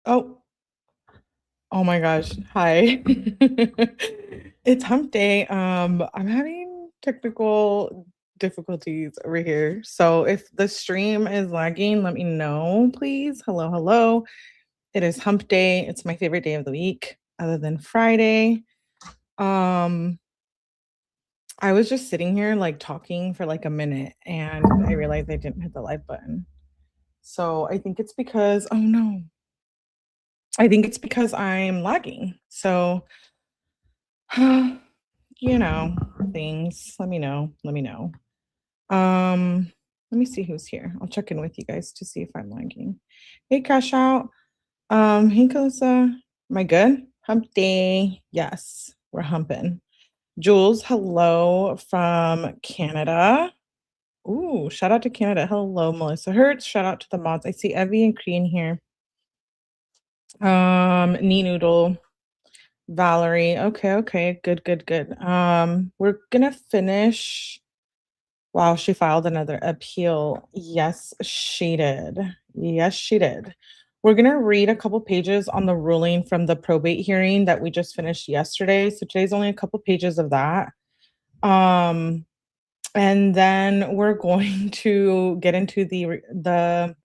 Oh, oh my gosh. Hi. It's hump day. I'm having technical difficulties over here. So if the stream is lagging, let me know, please. Hello, hello. It is hump day. It's my favorite day of the week, other than Friday. Um, I was just sitting here like talking for like a minute and I realized I didn't hit the live button. So I think it's because, oh no, I think it's because I'm lagging. So you know, things. Let me know. Let me know. Let me see who's here. I'll check in with you guys to see if I'm lagging. Hey, Cash Out. Hey, Kosa. Am I good? Hump day. Yes, we're humping. Jules, hello from Canada. Ooh, shout out to Canada. Hello, Melissa Hertz. Shout out to the mods. I see Evie and Crean here. Knee Noodle. Valerie. Okay, okay. Good, good, good. We're gonna finish. Wow, she filed another appeal. Yes, she did. Yes, she did. We're gonna read a couple pages on the ruling from the probate hearing that we just finished yesterday. So today's only a couple pages of that. Um, and then we're going to get into the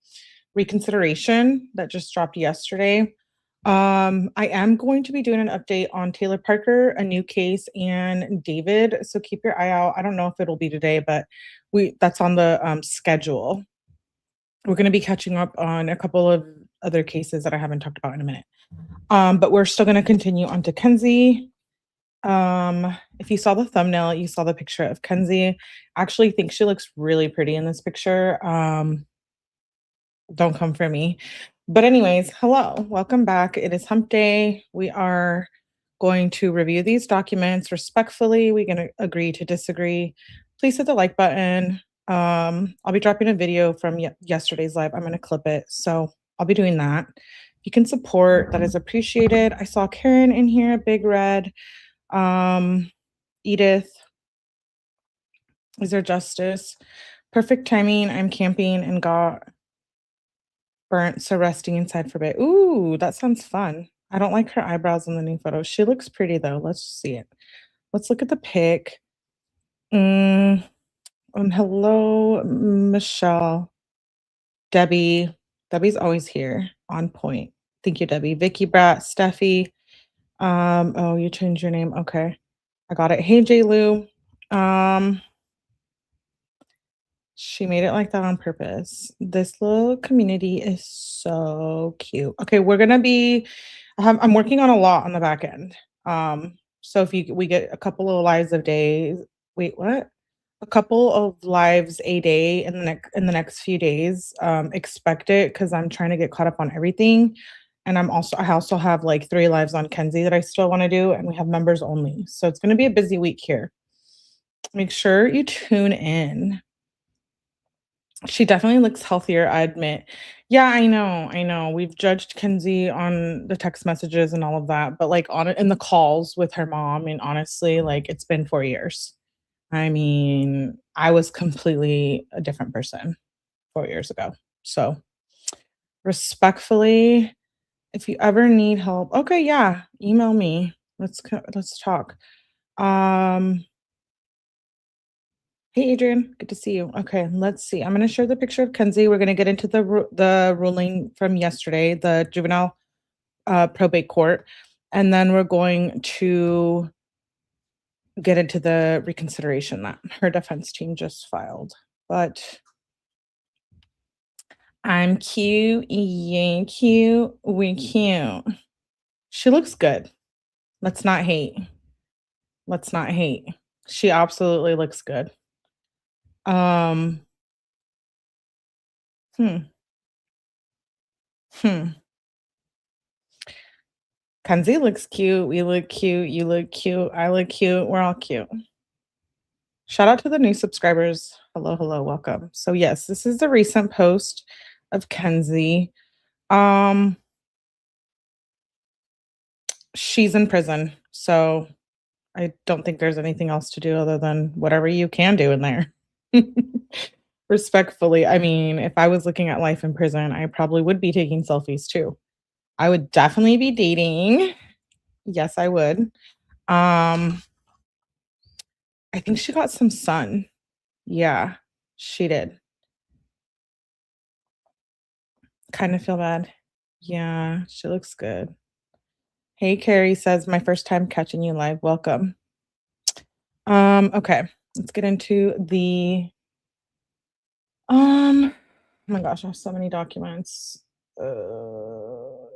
reconsideration that just dropped yesterday. I am going to be doing an update on Taylor Parker, a new case, and David. So keep your eye out. I don't know if it'll be today, but we that's on the schedule. We're going to be catching up on a couple of other cases that I haven't talked about in a minute. But we're still going to continue on to Kenzie. If you saw the thumbnail, you saw the picture of Kenzie. I actually think she looks really pretty in this picture. Don't come for me. But anyways, hello, welcome back. It is hump day. We are going to review these documents respectfully. We're going to agree to disagree. Please hit the like button. I'll be dropping a video from yesterday's live. I'm going to clip it. So I'll be doing that. If you can support, that is appreciated. I saw Karen in here, Big Red. Edith, is there justice? Perfect timing. I'm camping and got burnt, so resting inside for a bit. Ooh, that sounds fun. I don't like her eyebrows in the new photo. She looks pretty though. Let's see it. Let's look at the pic. Hello, Michelle. Debbie. Debbie's always here. On point. Thank you, Debbie. Vicky Brat, Steffi. Oh, you changed your name. Okay. I got it. Hey, J. Lou. She made it like that on purpose. This little community is so cute. Okay, I'm working on a lot on the back end. So if we get a couple of lives of days. Wait, what? A couple of lives a day in the next few days. Expect it because I'm trying to get caught up on everything. And I also have like 3 lives on Kenzie that I still want to do, and we have members only. So it's gonna be a busy week here. Make sure you tune in. She definitely looks healthier, I admit. Yeah, I know, I know. We've judged Kenzie on the text messages and all of that, but, like, on in the calls with her mom, and honestly, like, it's been 4 years. I mean, I was completely a different person 4 years ago. So, respectfully, if you ever need help, okay, yeah, email me. Let's talk. Um Hey, Adrian. Good to see you. Okay, let's see. I'm going to share the picture of Kenzie. We're going to get into the ruling from yesterday, the juvenile probate court, and then we're going to get into the reconsideration that her defense team just filed. But I'm cute, you cute, we cute. She looks good. Let's not hate. Let's not hate. She absolutely looks good. Um, hmm, hmm. Kenzie looks cute. We look cute. You look cute. I look cute. We're all cute. Shout out to the new subscribers. Hello, hello, welcome. So, yes, this is the recent post. of Kenzie. Um, she's in prison, so I don't think there's anything else to do other than whatever you can do in there. Respectfully, I mean, if I was looking at life in prison, I probably would be taking selfies too. I would definitely be dating. Yes, I would. Um, I think she got some sun. Yeah, she did. Kind of feel bad. Yeah, she looks good. Hey, Carrie says, my first time catching you live. Welcome. Okay, let's get into the oh my gosh, I have so many documents. We're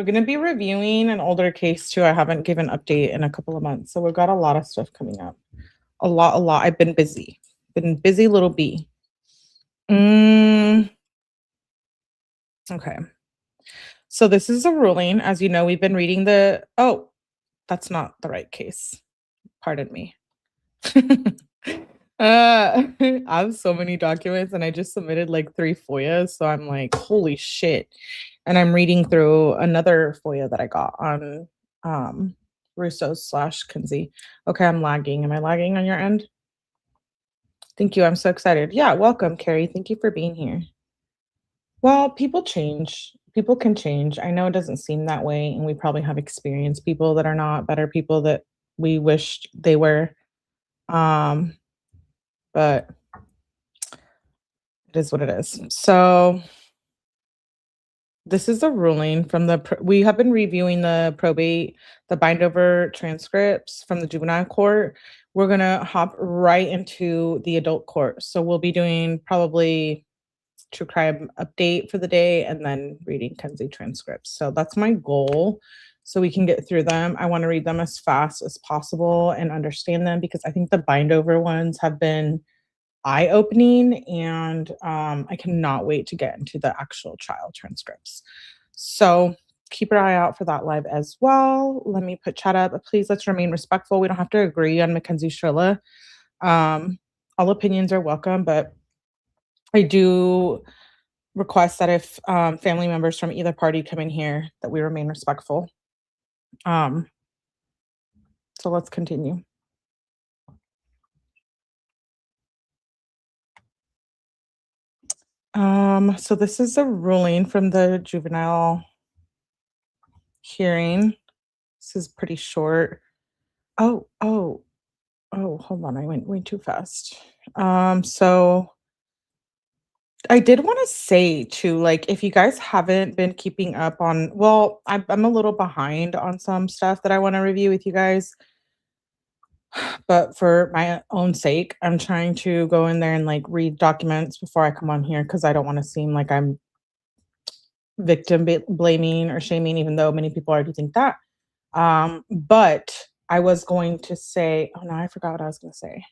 gonna be reviewing an older case too. I haven't given update in a couple of months, so we've got a lot of stuff coming up. A lot. I've been busy. Been busy little bee. Mm, okay. So this is a ruling. As you know, we've been reading the that's not the right case. Pardon me. I have so many documents and I just submitted like 3 FOIAs, so I'm like, "Holy shit." And I'm reading through another FOIA that I got on, Russo/Kinsey. Okay, I'm lagging. Am I lagging on your end? Thank you, I'm so excited. Yeah, welcome, Carrie. Thank you for being here. Well, people change. People can change. I know it doesn't seem that way, and we probably have experienced people that are not better people that we wished they were. Um, but it is what it is. So this is a ruling from we have been reviewing the probate, the bind over transcripts from the juvenile court. We're gonna hop right into the adult court. So we'll be doing probably true crime update for the day and then reading Kenzie transcripts. So that's my goal. So we can get through them. I want to read them as fast as possible and understand them because I think the bind over ones have been eye-opening, and I cannot wait to get into the actual trial transcripts. So keep your eye out for that live as well. Let me put chat up. Please let's remain respectful. We don't have to agree on Mackenzie Shirilla. All opinions are welcome, but I do request that if family members from either party come in here, that we remain respectful. Um, so let's continue. So this is a ruling from the juvenile hearing. This is pretty short. Oh, oh, oh, hold on. I went way too fast. So I did want to say too, like, if you guys haven't been keeping up on, well, I'm a little behind on some stuff that I want to review with you guys, but for my own sake, I'm trying to go in there and like read documents before I come on here because I don't want to seem like I'm blaming or shaming, even though many people already think that. But I was going to say, oh no, I forgot what I was going to say.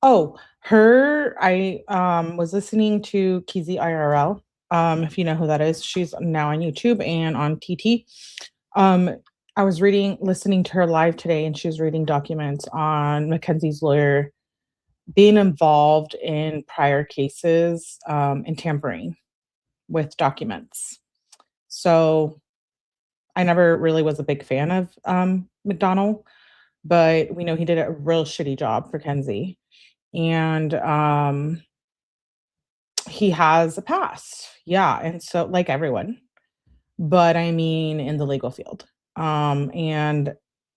Oh, I was listening to Kizzy IRL. If you know who that is, she's now on YouTube and on TT. Um, I was listening to her live today, and she was reading documents on Mackenzie's lawyer being involved in prior cases and tampering with documents. So I never really was a big fan of McDonald, but we know he did a real shitty job for Kenzie. And he has a past. Yeah. And so, like everyone, but I mean, in the legal field. And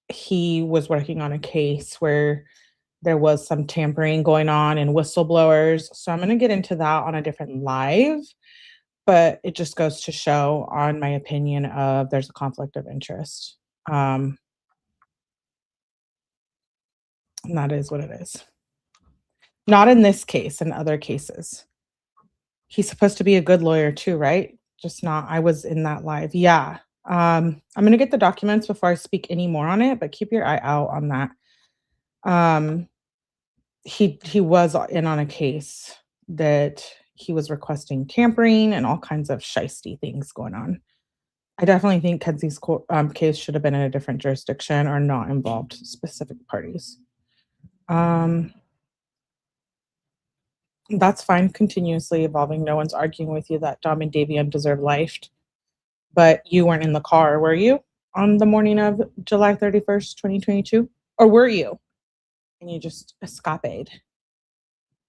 he was working on a case where there was some tampering going on and whistleblowers. So I'm going to get into that on a different live, but it just goes to show, on my opinion, of there's a conflict of interest. Um, and that is what it is. Not in this case, in other cases. He's supposed to be a good lawyer too, right? Just not, I was in that live. Yeah. I'm gonna get the documents before I speak any more on it, but keep your eye out on that. Um, he was in on a case that he was requesting tampering and all kinds of shisty things going on. I definitely think Kenzie's case should have been in a different jurisdiction or not involved specific parties. Um, That's fine, continuously evolving. No one's arguing with you that Dom and Davian deserve life, but you weren't in the car, were you? On the morning of July 31st, 2022? Or were you? And you just escapade,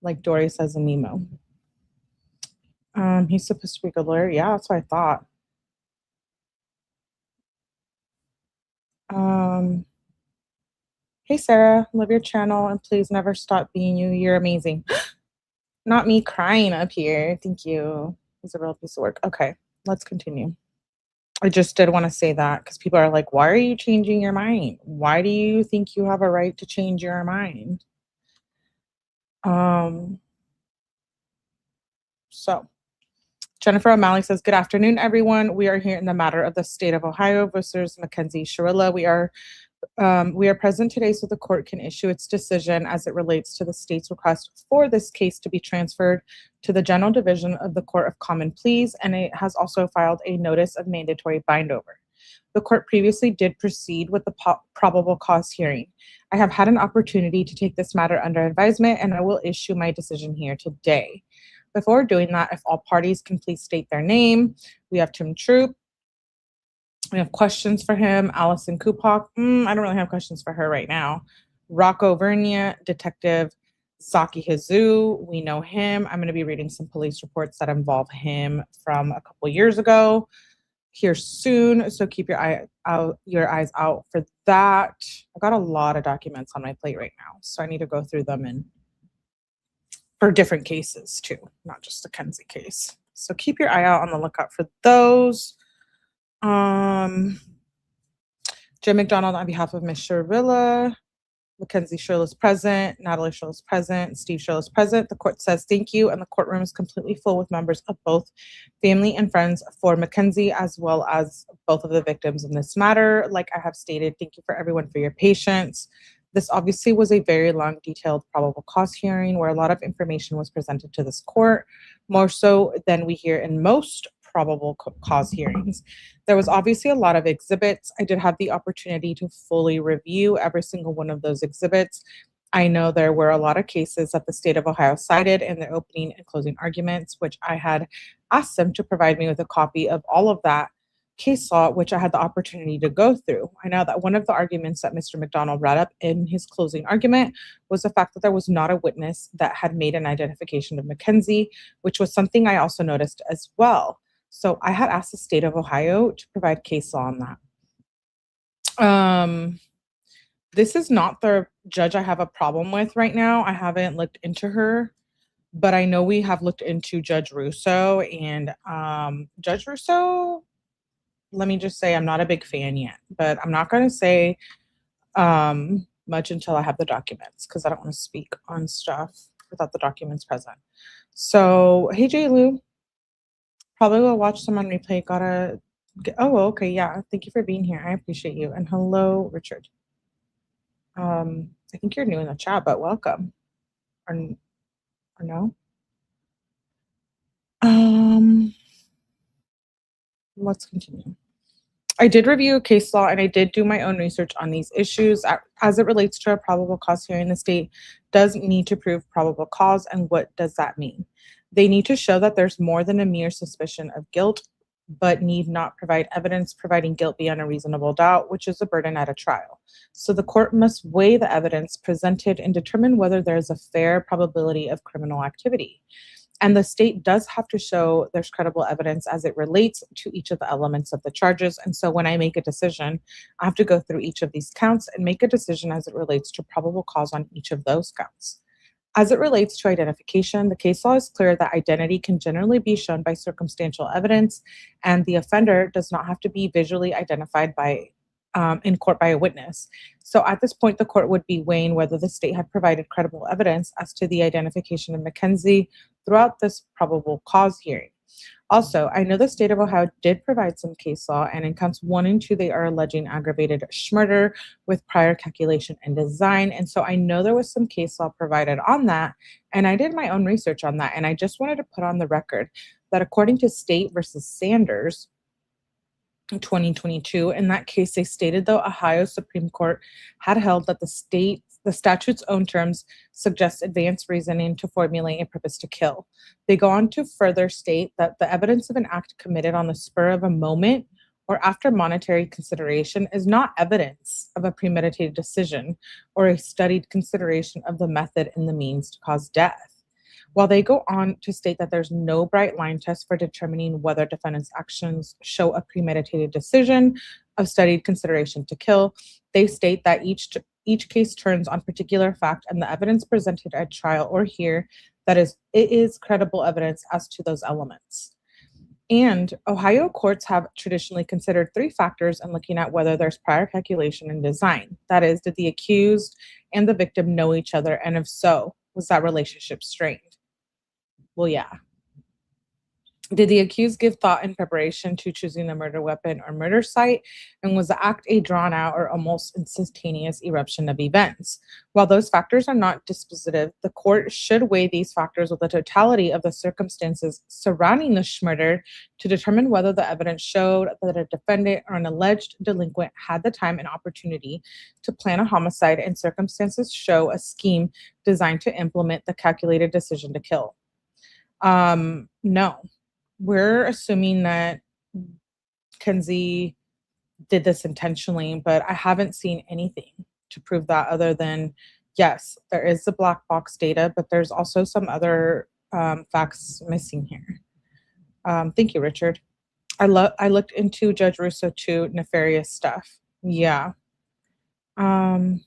like Dory says in Nemo. He's supposed to be a good lawyer. Yeah, that's what I thought. Um, hey Sarah, love your channel and please never stop being you. You're amazing. Not me crying up here. Thank you. It's a real piece of work. Okay, let's continue. I just did want to say that because people are like, why are you changing your mind? Why do you think you have a right to change your mind? Um, so Jennifer O'Malley says, good afternoon, everyone. We are here in the matter of the state of Ohio versus Mackenzie Shirilla. We are present today so the court can issue its decision as it relates to the state's request for this case to be transferred to the General Division of the Court of Common Pleas, and it has also filed a notice of mandatory bindover. The court previously did proceed with the probable cause hearing. I have had an opportunity to take this matter under advisement, and I will issue my decision here today. Before doing that, if all parties can please state their name. We have Tim Troop. We have questions for him. Allison Kupok. I don't really have questions for her right now. Rocco Vernia, Detective Saki Hazu. We know him. I'm going to be reading some police reports that involve him from a couple years ago here soon. So keep your eyes out for that. I got a lot of documents on my plate right now, so I need to go through them and for different cases too, not just the Kenzie case. So keep your eye out on the lookout for those. Jim McDonald on behalf of Miss Shirilla. Mackenzie Shirley's present. Natalie Shirley's present. Steve Shirley's present. The court says thank you, and the courtroom is completely full with members of both family and friends for Mackenzie, as well as both of the victims in this matter. Like I have stated, thank you for everyone for your patience. This obviously was a very long, detailed probable cause hearing where a lot of information was presented to this court, more so than we hear in most probable cause hearings. There was obviously a lot of exhibits. I did have the opportunity to fully review every single one of those exhibits. I know there were a lot of cases that the state of Ohio cited in their opening and closing arguments, which I had asked them to provide me with a copy of all of that case law, which I had the opportunity to go through. I know that one of the arguments that Mr. McDonald brought up in his closing argument was the fact that there was not a witness that had made an identification of Mackenzie, which was something I also noticed as well. So I had asked the state of Ohio to provide case law on that. This is not the judge I have a problem with right now. I haven't looked into her, but I know we have looked into Judge Russo, and Judge Russo, let me just say I'm not a big fan yet, but I'm not going to say much until I have the documents because I don't want to speak on stuff without the documents present. So, hey, J. Lou. Probably will watch some on replay. Okay, yeah. Thank you for being here. I appreciate you. And hello, Richard. I think you're new in the chat, but welcome. Or no? Let's continue. I did review a case law and I did do my own research on these issues as it relates to a probable cause hearing. The state does need to prove probable cause, and what does that mean? They need to show that there's more than a mere suspicion of guilt, but need not provide evidence providing guilt beyond a reasonable doubt, which is a burden at a trial. So the court must weigh the evidence presented and determine whether there is a fair probability of criminal activity. And the state does have to show there's credible evidence as it relates to each of the elements of the charges. And so when I make a decision, I have to go through each of these counts and make a decision as it relates to probable cause on each of those counts. As it relates to identification, the case law is clear that identity can generally be shown by circumstantial evidence, and the offender does not have to be visually identified in court by a witness. So at this point, the court would be weighing whether the state had provided credible evidence as to the identification of Mackenzie throughout this probable cause hearing. Also, I know the state of Ohio did provide some case law, and in counts 1 and 2, they are alleging aggravated murder with prior calculation and design. And so I know there was some case law provided on that, and I did my own research on that. And I just wanted to put on the record that according to State versus Sanders, in 2022. In that case, they stated the Ohio Supreme Court had held that the state The statute's own terms suggest advanced reasoning to formulate a purpose to kill. They go on to further state that the evidence of an act committed on the spur of a moment or after monetary consideration is not evidence of a premeditated decision or a studied consideration of the method and the means to cause death. While they go on to state that there's no bright line test for determining whether defendants' actions show a premeditated decision of studied consideration to kill, they state that each case turns on particular fact and the evidence presented at trial or here, that is, it is credible evidence as to those elements. And Ohio courts have traditionally considered three factors in looking at whether there's prior calculation and design. That is, did the accused and the victim know each other? And if so, was that relationship strained? Well, yeah. Did the accused give thought and preparation to choosing the murder weapon or murder site? And was the act a drawn out or almost instantaneous eruption of events? While those factors are not dispositive, the court should weigh these factors with the totality of the circumstances surrounding the murder to determine whether the evidence showed that a defendant or an alleged delinquent had the time and opportunity to plan a homicide and circumstances show a scheme designed to implement the calculated decision to kill. No. We're assuming that Kenzie did this intentionally, but I haven't seen anything to prove that other than, yes, there is the black box data, but there's also some other facts missing here. Thank you, Richard. I looked into Judge Russo too, nefarious stuff. Yeah. I'm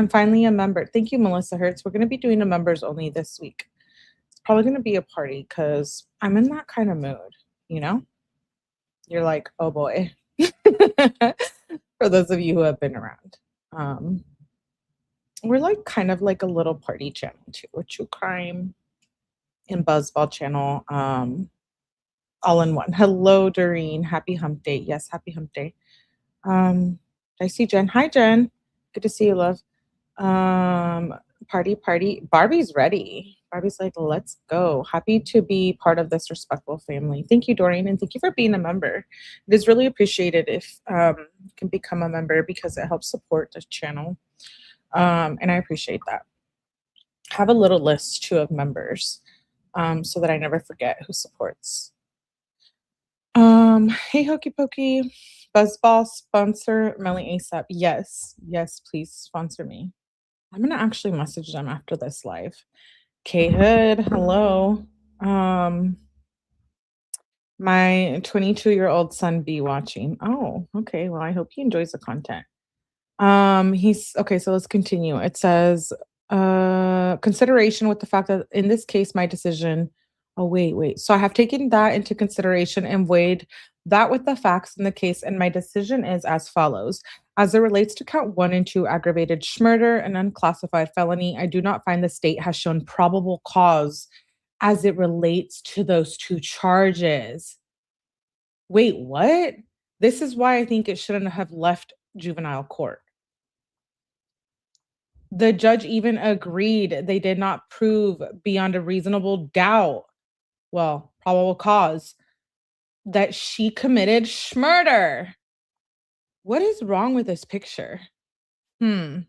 finally a member. Thank you, Melissa Hertz. We're going to be doing a members only this week. Probably going to be a party because I'm in that kind of mood, you know? You're like, oh boy. For those of you who have been around. We're like kind of like a little party channel too. We're true crime and buzzball channel all in one. Hello, Doreen. Happy hump day. Yes, happy hump day. I see Jen. Hi, Jen. Good to see you, love. Party. Barbie's ready. Barbie's like, let's go. Happy to be part of this respectful family. Thank you, Doreen, and thank you for being a member. It is really appreciated if you can become a member because it helps support the channel. And I appreciate that. I have a little list too of members so that I never forget who supports. Hey, Hokey Pokey. Buzzball sponsor Melly ASAP. Yes, please sponsor me. I'm gonna actually message them after this live. K Hood, hello. My 22-year-old son be watching. Oh, okay. Well, I hope he enjoys the content. He's okay, so let's continue. It says consideration with the fact that in this case my decision. Oh, wait. So I have taken that into consideration and weighed that with the facts in the case, and my decision is as follows. As it relates to count 1 and 2, aggravated murder and unclassified felony, I do not find the state has shown probable cause as it relates to those 2 charges. Wait, what? This is why I think it shouldn't have left juvenile court. The judge even agreed they did not prove beyond a reasonable doubt, well, probable cause, that she committed murder. What is wrong with this picture? I'm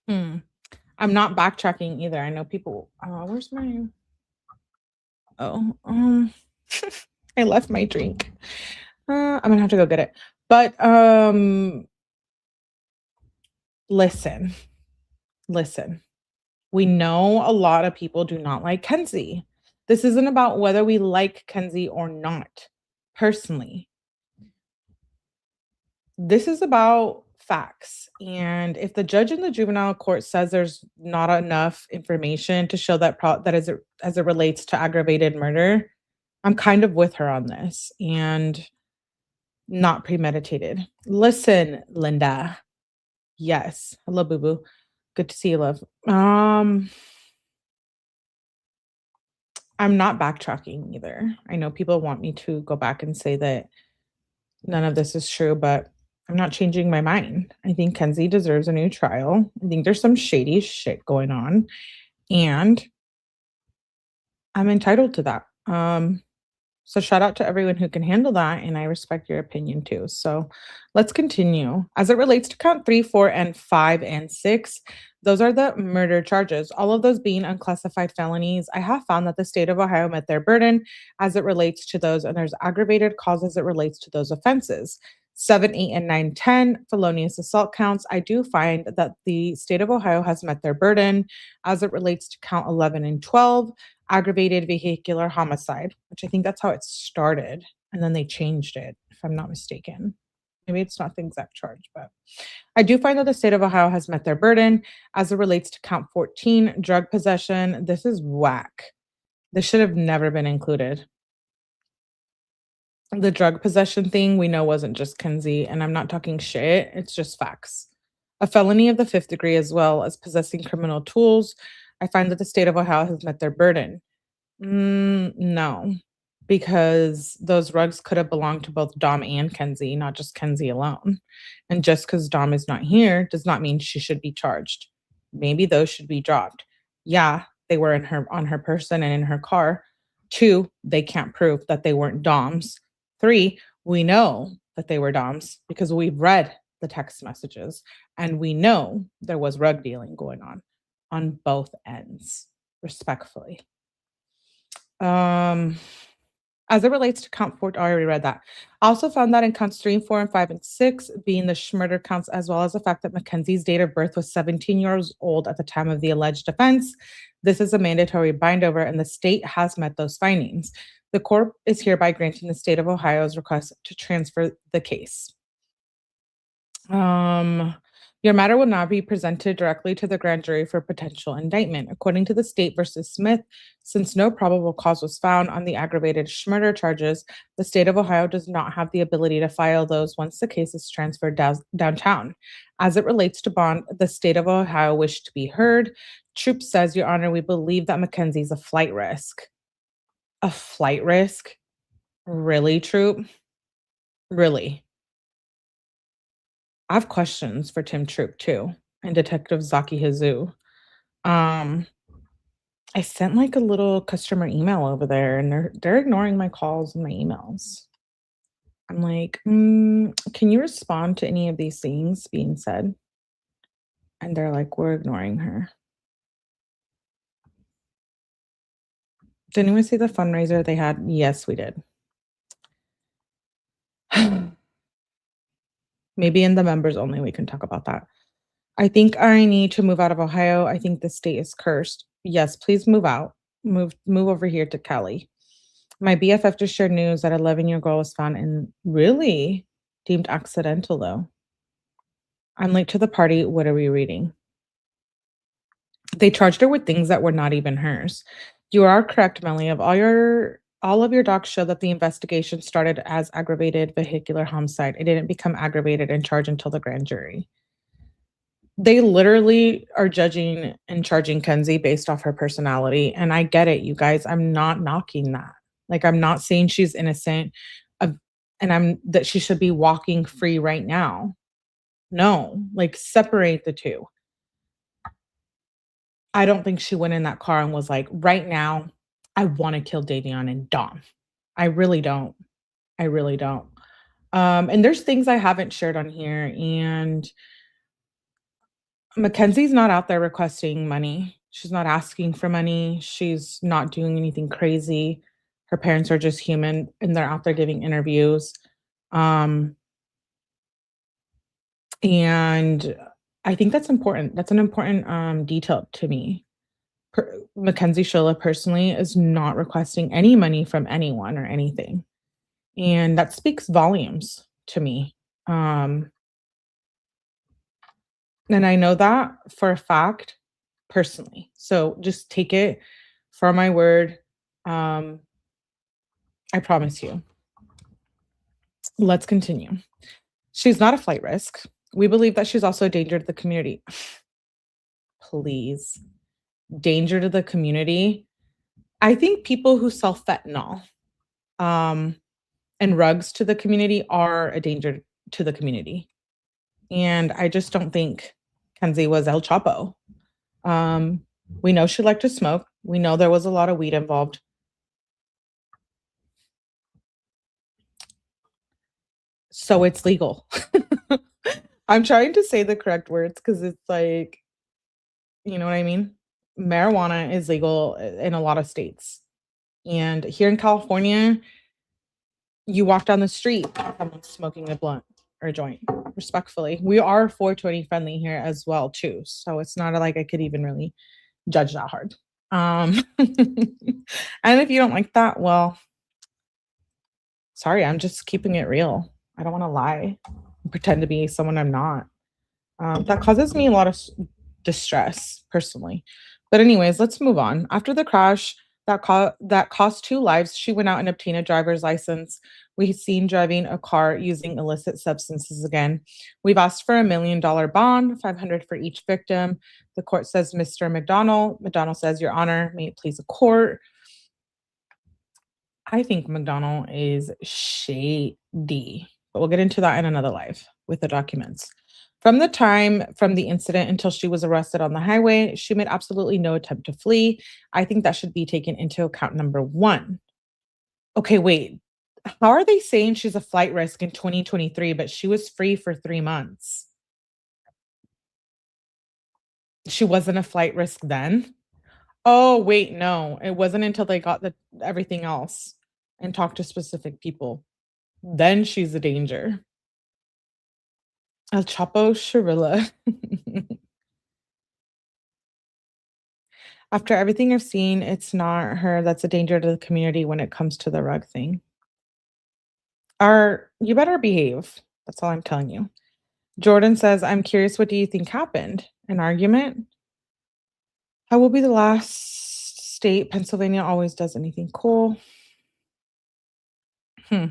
not backtracking either. I know people. Where's my? Oh, I left my drink. I'm gonna have to go get it. But listen. We know a lot of people do not like Kenzie. This isn't about whether we like Kenzie or not. Personally, this is about facts. And if the judge in the juvenile court says there's not enough information to show that as it relates to aggravated murder, I'm kind of with her on this and not premeditated. Listen, Linda. Yes. Hello, boo boo. Good to see you, love. I'm not backtracking either. I know people want me to go back and say that none of this is true, but I'm not changing my mind. I think Kenzie deserves a new trial. I think there's some shady shit going on, and I'm entitled to that. So shout out to everyone who can handle that, and I respect your opinion too. So let's continue. As it relates to count 3, 4, and 5 and 6, those are the murder charges. All of those being unclassified felonies. I have found that the state of Ohio met their burden as it relates to those, and there's aggravated cause as it relates to those offenses. 7, 8, and 9, 10 felonious assault counts. I do find that the state of Ohio has met their burden as it relates to count 11 and 12 aggravated vehicular homicide, which I think that's how it started. And then they changed it, if I'm not mistaken. Maybe it's not the exact charge, but I do find that the state of Ohio has met their burden as it relates to count 14, drug possession. This is whack. This should have never been included. The drug possession thing we know wasn't just Kenzie, and I'm not talking shit, it's just facts. A felony of the fifth degree, as well as possessing criminal tools. I find that the state of Ohio has met their burden. No, because those rugs could have belonged to both Dom and Kenzie, not just Kenzie alone. And just because Dom is not here does not mean she should be charged. Maybe those should be dropped. Yeah, they were in her on her person and in her car. 2, they can't prove that they weren't Dom's. 3, we know that they were Dom's because we've read the text messages and we know there was rug dealing going on both ends, respectfully. Um, as it relates to count 4, I already read that. I also found that in counts 3, 4, and 5, and 6, being the murder counts, as well as the fact that Mackenzie's date of birth was 17 years old at the time of the alleged offense. This is a mandatory bindover, and the state has met those findings. The court is hereby granting the state of Ohio's request to transfer the case. Um, your matter will now be presented directly to the grand jury for potential indictment. According to the state versus Smith, since no probable cause was found on the aggravated murder charges, the state of Ohio does not have the ability to file those once the case is transferred downtown. As it relates to bond, the state of Ohio wished to be heard. Troop says, Your Honor, we believe that Mackenzie's a flight risk. A flight risk? Really, Troop? Really? I have questions for Tim Troop too and Detective Zaki Hazu. Um, I sent like a little customer email over there and they're ignoring my calls and my emails. I'm like, can you respond to any of these things being said? And they're like, we're ignoring her. Did anyone see the fundraiser they had? Yes, we did. Maybe in the members only we can talk about that. I think I need to move out of Ohio. I think the state is cursed. Yes, please move out. Move over here to Cali. My BFF just shared news that 11-year-old girl was found in really deemed accidental though. I'm late to the party. What are we reading? They charged her with things that were not even hers. You are correct, Melly. All of your docs show that the investigation started as aggravated vehicular homicide. It didn't become aggravated and charged until the grand jury. They literally are judging and charging Kenzie based off her personality. And I get it, you guys. I'm not knocking that. Like, I'm not saying she's innocent of, and that she should be walking free right now. No, like separate the two. I don't think she went in that car and was like, right now, I want to kill Davion and Dom. I really don't. I really don't. And there's things I haven't shared on here. And Mackenzie's not out there requesting money. She's not asking for money. She's not doing anything crazy. Her parents are just human and they're out there giving interviews. And I think that's important. That's an important detail to me. Mackenzie Shirilla personally is not requesting any money from anyone or anything. And that speaks volumes to me. And I know that for a fact personally. So just take it for my word. I promise you. Let's continue. She's not a flight risk. We believe that she's also a danger to the community. Please. Danger to the community. I think people who sell fentanyl and rugs to the community are a danger to the community. And I just don't think Kenzie was El Chapo. We know she liked to smoke. We know there was a lot of weed involved. So it's legal. I'm trying to say the correct words because it's like, you know what I mean? Marijuana is legal in a lot of states. And here in California, you walk down the street, someone's smoking a blunt or a joint, respectfully. We are 420 friendly here as well too, so it's not like I could even really judge that hard. And if you don't like that, well, sorry, I'm just keeping it real. I don't wanna lie and pretend to be someone I'm not. That causes me a lot of distress personally. But anyways, let's move on. After the crash that cost two lives, she went out and obtained a driver's license. We've seen driving a car using illicit substances again. We've asked for $1 million bond, 500 for each victim. The court says, Mr. McDonald. McDonald says, Your Honor, may it please the court. I think McDonald is shady, but we'll get into that in another live with the documents. From the incident until she was arrested on the highway, she made absolutely no attempt to flee. I think that should be taken into account, number one. Okay, wait. How are they saying she's a flight risk in 2023, but she was free for 3 months? She wasn't a flight risk then? Oh, wait, no. It wasn't until they got everything else and talked to specific people. Then she's a danger. El Chapo Shirilla. After everything I've seen, it's not her that's a danger to the community when it comes to the rug thing. You better behave. That's all I'm telling you. Jordan says, I'm curious, what do you think happened? An argument? I will be the last state. Pennsylvania always does anything cool. Hmm.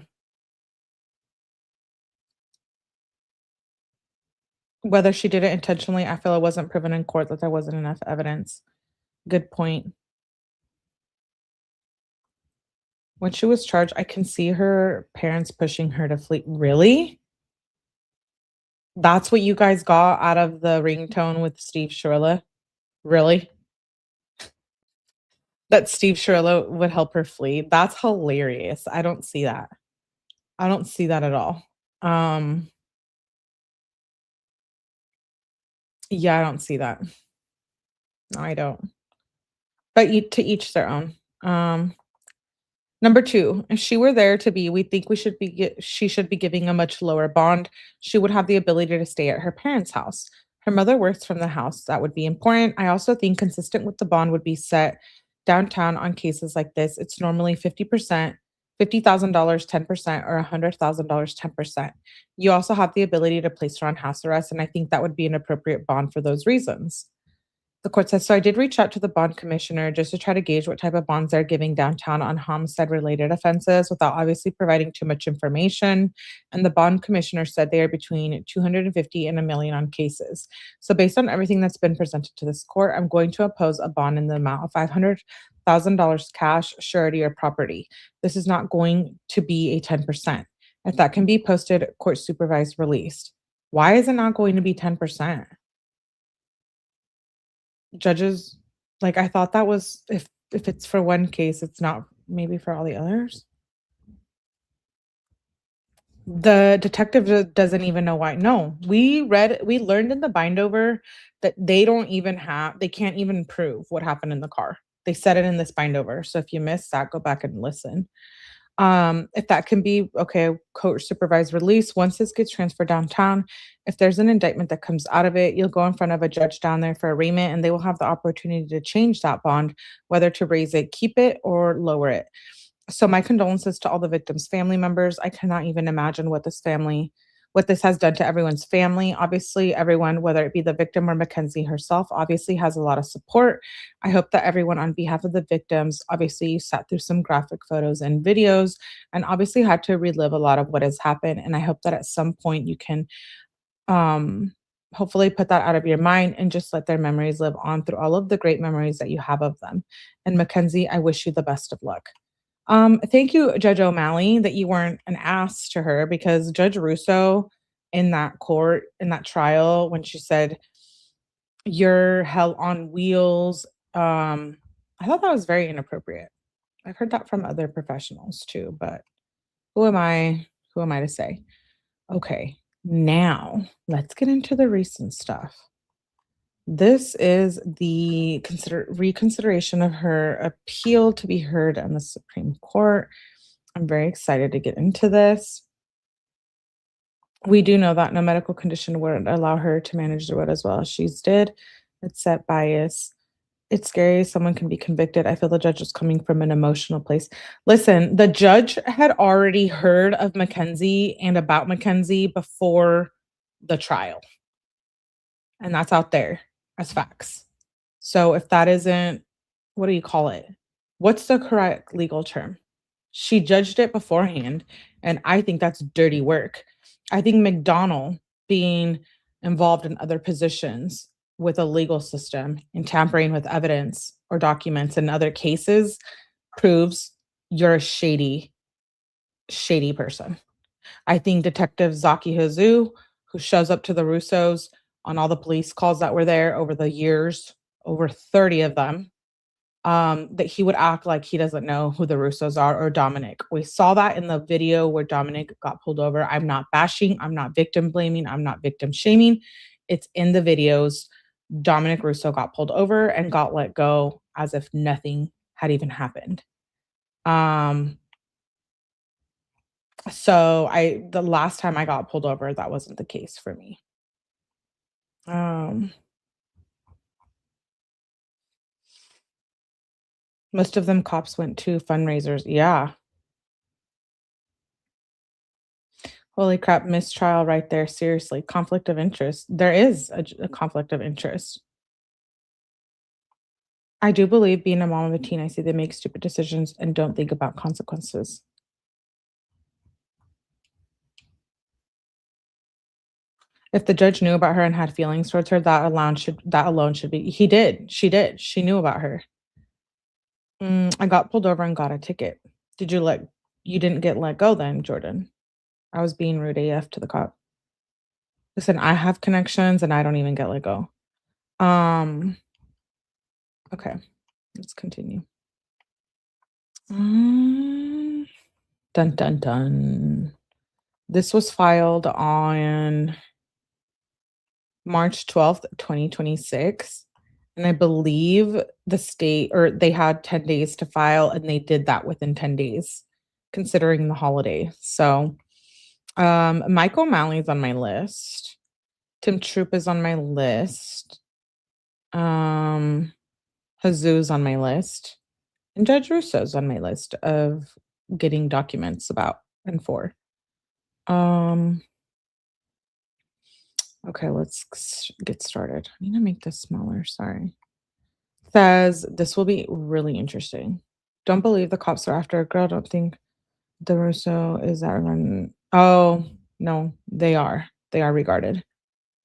Whether she did it intentionally, I feel it wasn't proven in court that there wasn't enough evidence. Good point. When she was charged, I can see her parents pushing her to flee. Really? That's what you guys got out of the ringtone with Steve Shirilla? Really? That Steve Shirilla would help her flee? That's hilarious. I don't see that. I don't see that at all. Um, yeah, I don't see that. No, I don't. But to each their own. Um, Number 2, if she were there to be, we think she should be giving a much lower bond. She would have the ability to stay at her parents' house. Her mother works from the house. That would be important. I also think consistent with the bond would be set downtown on cases like this. It's normally 50%, $50,000, 10%, or $100,000, 10%. You also have the ability to place her on house arrest, and I think that would be an appropriate bond for those reasons. The court says, so I did reach out to the bond commissioner just to try to gauge what type of bonds they're giving downtown on homicide related offenses without obviously providing too much information. And the bond commissioner said they are between 250 and a million on cases. So based on everything that's been presented to this court, I'm going to oppose a bond in the amount of $500,000 cash, surety, or property. This is not going to be a 10%. If that can be posted, court supervised released. Why is it not going to be 10%? Judges, like, I thought that was if it's for one case, it's not maybe for all the others? The detective doesn't even know why. No, we learned in the bindover that they can't even prove what happened in the car. They said it in this bindover, so if you missed that, go back and listen. If that can be okay, court supervised release. Once this gets transferred downtown, if there's an indictment that comes out of it, you'll go in front of a judge down there for arraignment, and they will have the opportunity to change that bond, whether to raise it, keep it, or lower it. So my condolences to all the victims' family members. I cannot even imagine what this has done to everyone's family. Obviously, everyone, whether it be the victim or Mackenzie herself, obviously has a lot of support. I hope that everyone on behalf of the victims, obviously you sat through some graphic photos and videos and obviously had to relive a lot of what has happened. And I hope that at some point you can um hopefully put that out of your mind and just let their memories live on through all of the great memories that you have of them. And Mackenzie, I wish you the best of luck. Thank you, Judge O'Malley, that you weren't an ass to her because Judge Russo in that court, in that trial, when she said, You're hell on wheels, I thought that was very inappropriate. I've heard that from other professionals too, but who am I? Who am I to say? Okay, now let's get into the recent stuff. This is the reconsideration of her appeal to be heard in the Supreme Court. I'm very excited to get into this. We do know that no medical condition would allow her to manage the road as well as she's did. It's set bias. It's scary. Someone can be convicted. I feel the judge is coming from an emotional place. Listen, the judge had already heard of Mackenzie and about Mackenzie before the trial. And that's out there as facts. So if that isn't, what do you call it? What's the correct legal term? She judged it beforehand, and I think that's dirty work. I think McDonald being involved in other positions with a legal system and tampering with evidence or documents in other cases proves you're a shady, shady person. I think Detective Zaki Hazu, who shows up to the Russos on all the police calls that were there over the years, over 30 of them, that he would act like he doesn't know who the Russos are or Dominic. We saw that in the video where Dominic got pulled over. I'm not bashing, I'm not victim blaming, I'm not victim shaming. It's in the videos. Dominic Russo got pulled over and got let go as if nothing had even happened. So the last time I got pulled over, that wasn't the case for me. Um, most of them cops went to fundraisers. Yeah. Holy crap, mistrial right there. Seriously, conflict of interest. There is a conflict of interest. I do believe being a mom of a teen, I see they make stupid decisions and don't think about consequences. If the judge knew about her and had feelings towards her, that alone should be. He did. She did. She knew about her. I got pulled over and got a ticket. Did you let you didn't get let go then, Jordan? I was being rude AF to the cop. Listen, I have connections and I don't even get let go. Um, okay, let's continue. Mm, dun dun dun. This was filed on March 12th, 2026. And I believe the state or they had 10 days to file and they did that within 10 days, considering the holiday. So Michael O'Malley's on my list. Tim Troop is on my list. Um Hazu's on my list. And Judge Russo's on my list of getting documents about and for. Um okay, let's get started. I need to make this smaller, sorry. Says this will be really interesting. Don't believe the cops are after a girl. Don't think the Russo is that run. Oh, no, they are. They are regarded.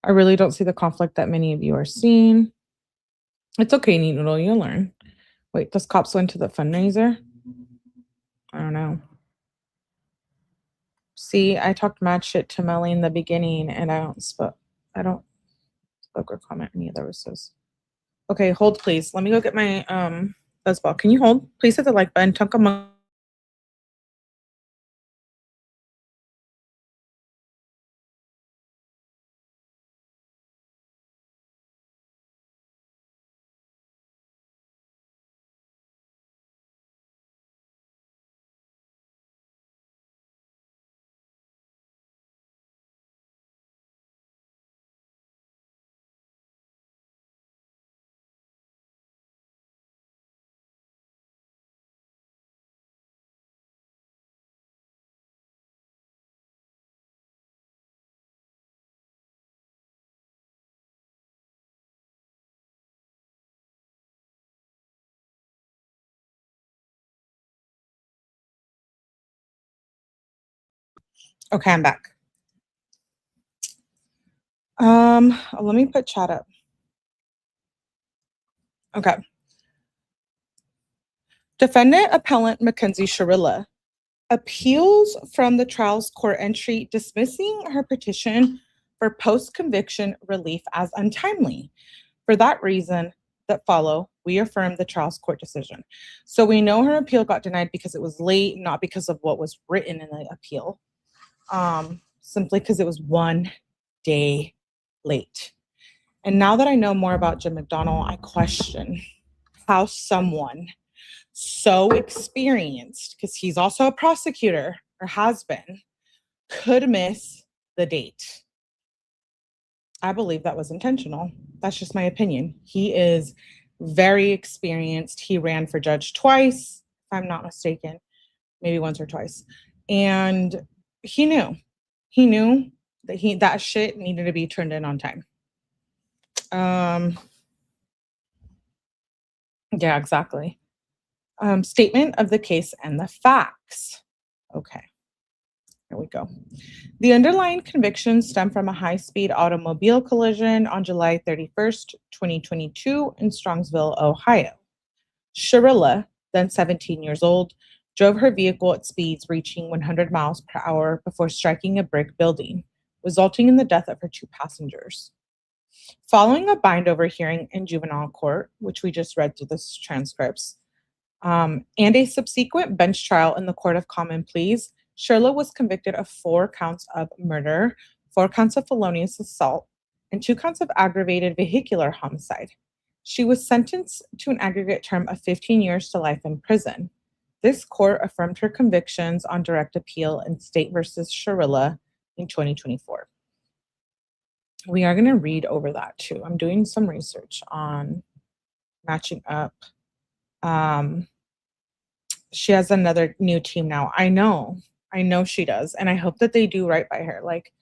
I really don't see the conflict that many of you are seeing. It's okay, Neat Noodle, you'll learn. Wait, those cops went to the fundraiser? I don't know. See, I talked mad shit to Melly in the beginning and I don't spoke or comment any of the Russos. Okay, hold please. Let me go get my buzzball. Can you hold? Please hit the like button. Tonka. Okay, I'm back. Let me put chat up. Okay. Defendant appellant Mackenzie Shirilla appeals from the trial's court entry dismissing her petition for post-conviction relief as untimely. For that reason that follow, we affirm the trial's court decision. So we know her appeal got denied because it was late, not because of what was written in the appeal. simply because it was 1 day late. And now that I know more about Jim McDonnell, I question how someone so experienced, because he's also a prosecutor or has been, could miss the date. I believe that was intentional. That's just my opinion. He is very experienced. He ran for judge twice, if I'm not mistaken, maybe once or twice. And he knew. He knew that that shit needed to be turned in on time. Yeah, exactly. Statement of the case and the facts. Okay, here we go. The underlying convictions stem from a high-speed automobile collision on July 31st, 2022 in Strongsville, Ohio. Shirilla, then 17 years old, drove her vehicle at speeds reaching 100 miles per hour before striking a brick building, resulting in the death of her two passengers. Following a bind-over hearing in juvenile court, which we just read through the transcripts, and a subsequent bench trial in the Court of Common Pleas, Shirla was convicted of 4 counts of murder, 4 counts of felonious assault, and 2 counts of aggravated vehicular homicide. She was sentenced to an aggregate term of 15 years to life in prison. This court affirmed her convictions on direct appeal in State versus Shirilla in 2024. We are going to read over that too. I'm doing some research on matching up. She has another new team now. I know she does, and I hope that they do right by her. Like,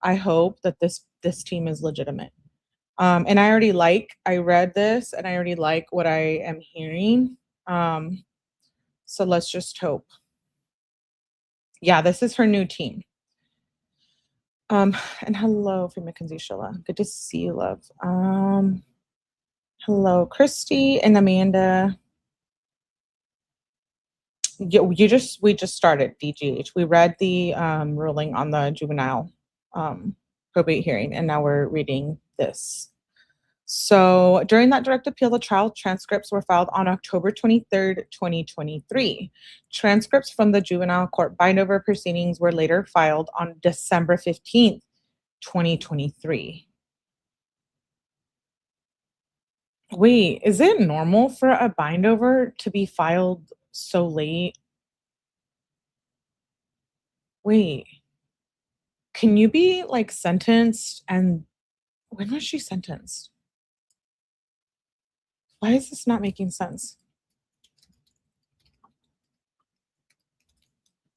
I hope that this team is legitimate. And I read this, and I already like what I am hearing. So let's just hope. Yeah, this is her new team. And hello from Mackenzie Shirilla. Good to see you, love. Hello, Christy and Amanda. We just started DGH. We read the ruling on the juvenile probate hearing, and now we're reading this. So during that direct appeal, the trial transcripts were filed on October 23rd, 2023. Transcripts from the juvenile court bindover proceedings were later filed on December 15th, 2023. Wait, is it normal for a bindover to be filed so late? Wait, can you be like sentenced? And when was she sentenced? Why is this not making sense?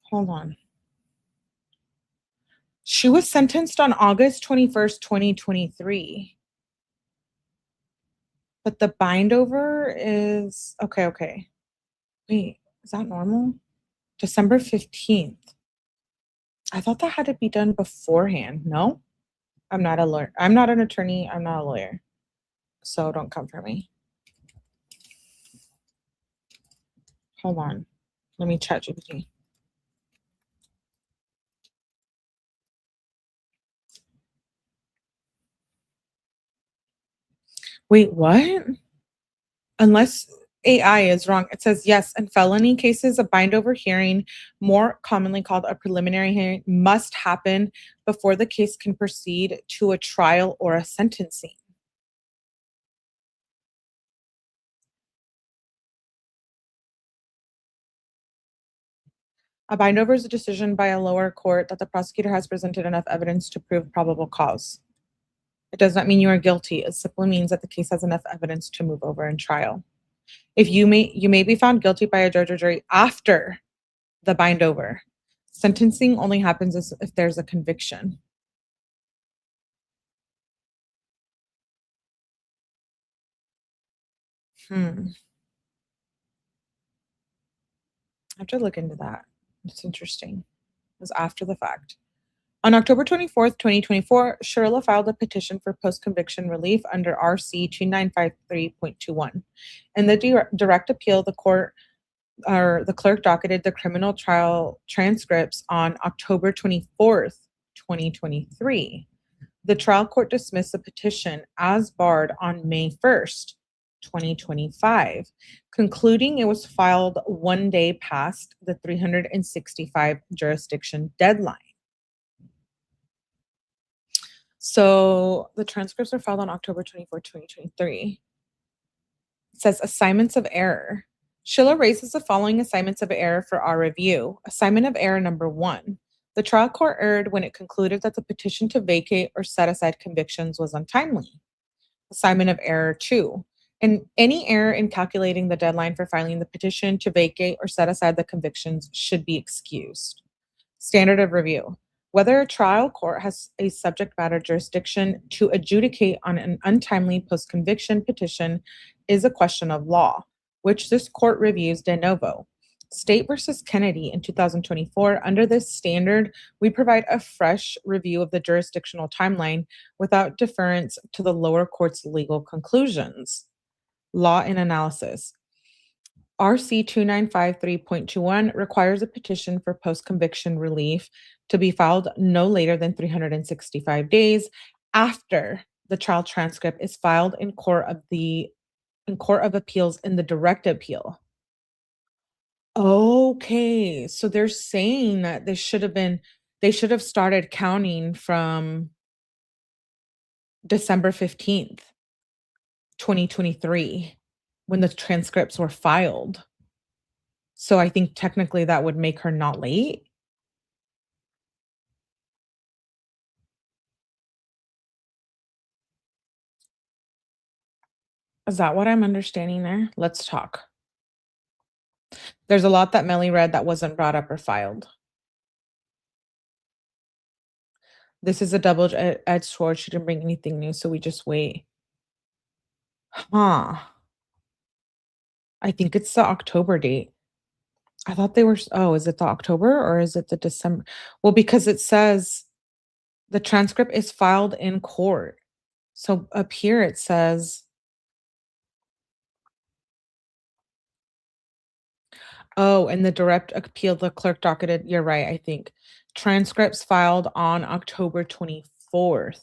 Hold on. She was sentenced on August 21st, 2023. But the bindover is okay. Wait, is that normal? December 15th. I thought that had to be done beforehand. No? I'm not a lawyer. I'm not an attorney. I'm not a lawyer. So don't come for me. Hold on. Let me chat GPT. Wait, what? Unless AI is wrong. It says yes, in felony cases, a bindover hearing, more commonly called a preliminary hearing, must happen before the case can proceed to a trial or a sentencing. A bindover is a decision by a lower court that the prosecutor has presented enough evidence to prove probable cause. It does not mean you are guilty. It simply means that the case has enough evidence to move over in trial. If you may be found guilty by a judge or jury after the bindover. Sentencing only happens if there's a conviction. I have to look into that. It's interesting. It was after the fact. On October 24th, 2024, Shirilla filed a petition for post-conviction relief under RC 2953.21. In the direct appeal, the clerk docketed the criminal trial transcripts on October 24th, 2023. The trial court dismissed the petition as barred on May 1st, 2025, concluding it was filed 1 day past the 365 jurisdiction deadline. So the transcripts were filed on October 24, 2023. It says assignments of error. Schiller raises the following assignments of error for our review. Assignment of error number one. The trial court erred when it concluded that the petition to vacate or set aside convictions was untimely. Assignment of error two. And any error in calculating the deadline for filing the petition to vacate or set aside the convictions should be excused. Standard of review. Whether a trial court has a subject matter jurisdiction to adjudicate on an untimely post conviction petition is a question of law, which this court reviews de novo. State versus Kennedy in 2024, under this standard, we provide a fresh review of the jurisdictional timeline without deference to the lower court's legal conclusions. Law and analysis. RC 2953.21 requires a petition for post-conviction relief to be filed no later than 365 days after the trial transcript is filed in court of appeals in the direct appeal. Okay, so they're saying that they should have started counting from December 15th, 2023 when the transcripts were filed. So I think technically that would make her not late. Is that what I'm understanding there? Let's talk. There's a lot that Melly read that wasn't brought up or filed. This is a double-edged sword. She didn't bring anything new, so we just wait. Huh. I think it's the October date. I thought they were oh, is it the October or is it the December? Well, because it says the transcript is filed in court. So up here it says, oh, and the direct appeal, the clerk docketed, you're right, I think. Transcripts filed on October 24th.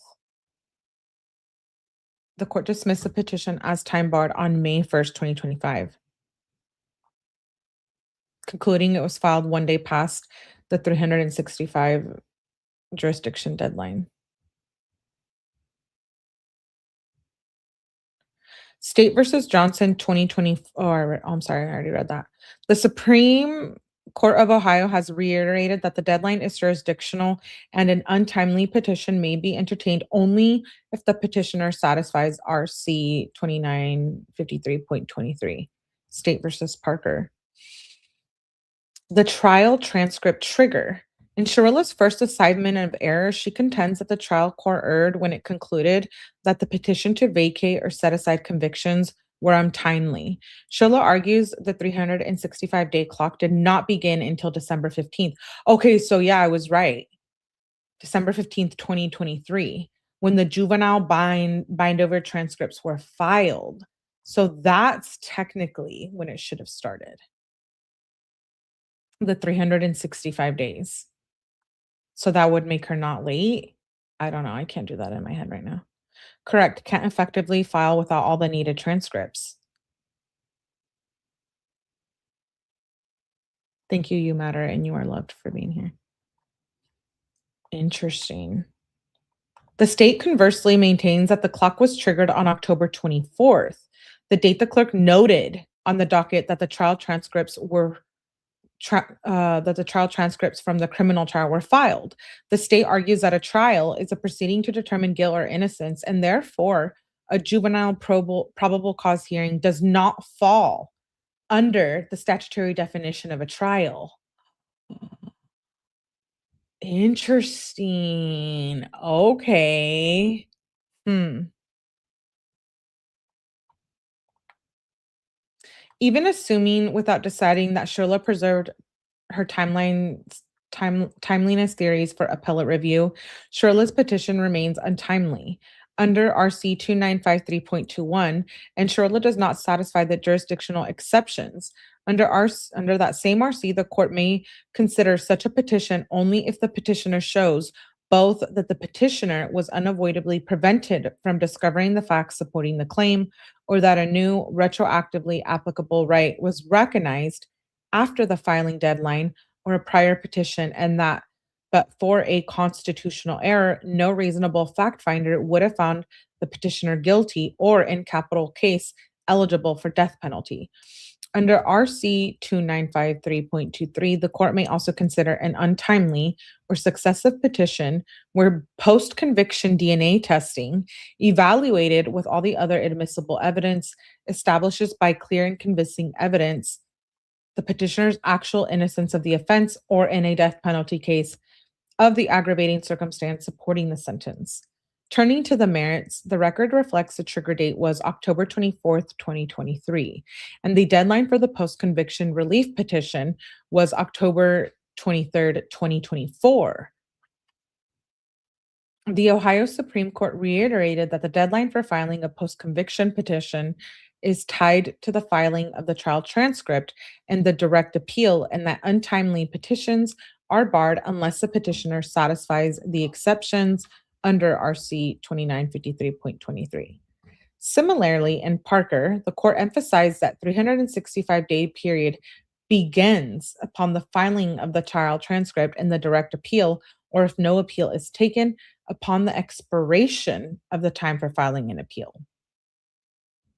The court dismissed the petition as time barred on May 1st, 2025, concluding it was filed one day past the 365 jurisdiction deadline. State versus Johnson 2024. Oh, I'm sorry, I already read that. The Supreme Court of Ohio has reiterated that the deadline is jurisdictional and an untimely petition may be entertained only if the petitioner satisfies RC 2953.23. State versus Parker. The trial transcript trigger. In Shirilla's first assignment of error, she contends that the trial court erred when it concluded that the petition to vacate or set aside convictions were untimely. Shirilla argues the 365-day clock did not begin until December 15th. Okay, so yeah, I was right. December 15th, 2023, when the juvenile bind-over transcripts were filed. So that's technically when it should have started. The 365 days. So that would make her not late? I don't know, I can't do that in my head right now. Correct, can't effectively file without all the needed transcripts. Thank you, you matter, and you are loved for being here. Interesting. The state conversely maintains that the clock was triggered on October 24th, the date the clerk noted on the docket that the trial transcripts were that the trial transcripts from the criminal trial were filed. The state argues that a trial is a proceeding to determine guilt or innocence, and therefore a juvenile probable cause hearing does not fall under the statutory definition of a trial. Interesting. Okay. Even assuming without deciding that Shirla preserved her timeliness theories for appellate review, Shirla's petition remains untimely. Under RC 2953.21, and Shirla does not satisfy the jurisdictional exceptions. Under that same RC, the court may consider such a petition only if the petitioner shows both that the petitioner was unavoidably prevented from discovering the facts supporting the claim, or that a new retroactively applicable right was recognized after the filing deadline or a prior petition, and that But for a constitutional error, no reasonable fact finder would have found the petitioner guilty or, in capital case, eligible for death penalty. Under RC 2953.23, the court may also consider an untimely or successive petition where post conviction DNA testing, evaluated with all the other admissible evidence, establishes by clear and convincing evidence the petitioner's actual innocence of the offense, or in a death penalty case, of the aggravating circumstance supporting the sentence. Turning to the merits, the record reflects the trigger date was October 24th, 2023, and the deadline for the post conviction relief petition was October 23rd, 2024. The Ohio Supreme Court reiterated that the deadline for filing a post conviction petition is tied to the filing of the trial transcript and the direct appeal, and that untimely petitions are barred unless the petitioner satisfies the exceptions under RC 2953.23. Similarly, in Parker, the court emphasized that 365-day period begins upon the filing of the trial transcript and the direct appeal, or if no appeal is taken, upon the expiration of the time for filing an appeal.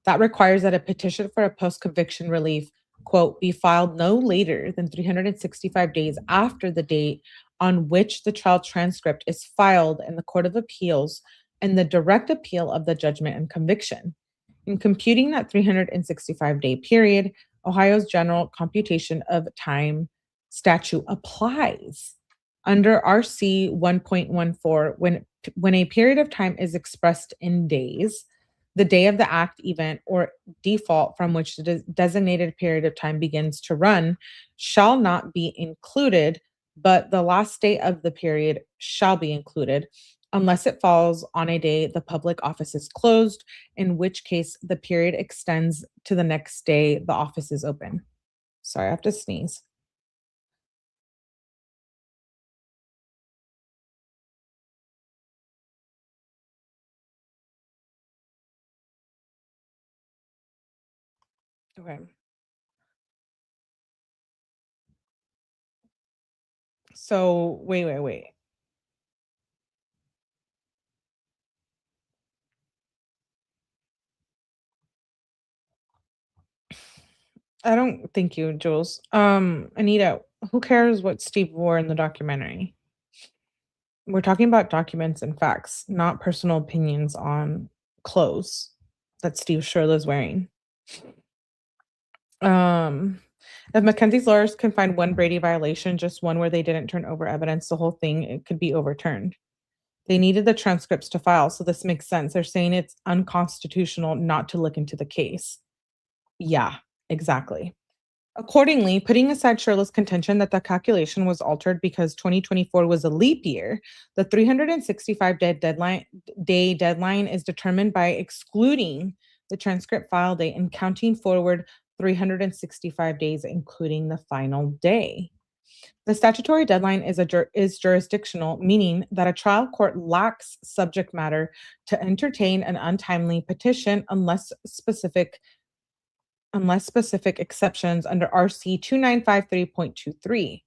That requires that a petition for a post conviction relief, quote, be filed no later than 365 days after the date on which the trial transcript is filed in the Court of Appeals and the direct appeal of the judgment and conviction. In computing that 365-day period, Ohio's general computation of time statute applies. Under RC 1.14, when a period of time is expressed in days, the day of the act, event, or default from which the designated period of time begins to run shall not be included, but the last day of the period shall be included, unless it falls on a day the public office is closed, in which case the period extends to the next day the office is open. Sorry, I have to sneeze. Okay. So, wait. I don't thank you, Jules. Anita, who cares what Steve wore in the documentary? We're talking about documents and facts, not personal opinions on clothes that Steve Shirla's wearing. Um, if Mackenzie's lawyers can find one Brady violation, just one where they didn't turn over evidence, the whole thing it could be overturned. They needed the transcripts to file, so this makes sense. They're saying it's unconstitutional not to look into the case. Yeah, exactly. Accordingly, putting aside Shirley's contention that the calculation was altered because 2024 was a leap year, the 365-day deadline is determined by excluding the transcript file date and counting forward 365 days, including the final day. The statutory deadline is jurisdictional, meaning that a trial court lacks subject matter to entertain an untimely petition unless specific exceptions under RC 2953.23.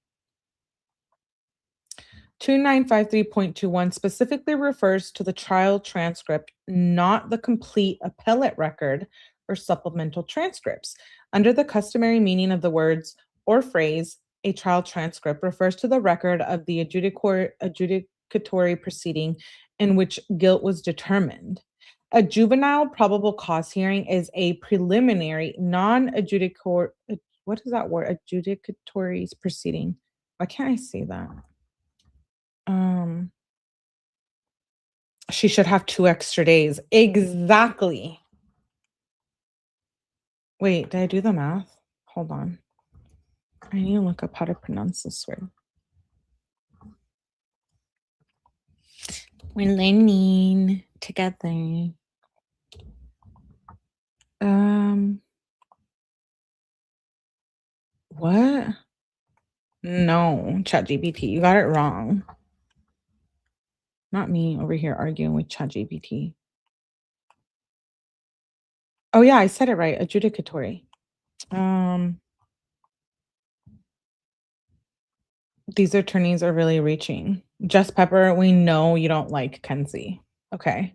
2953.21 specifically refers to the trial transcript, not the complete appellate record or supplemental transcripts. Under the customary meaning of the words or phrase, a trial transcript refers to the record of the adjudicatory proceeding in which guilt was determined. A juvenile probable cause hearing is a preliminary, non-adjudicatory, what is that word? Adjudicatory proceeding. Why can't I say that? Um, she should have 2 extra days. Exactly. Wait, did I do the math? Hold on. I need to look up how to pronounce this word. We're learning together. What? No, ChatGPT, you got it wrong. Not me over here arguing with ChatGPT. Oh yeah, I said it right. Adjudicatory. These attorneys are really reaching. Jess Pepper, we know you don't like Kenzie. Okay.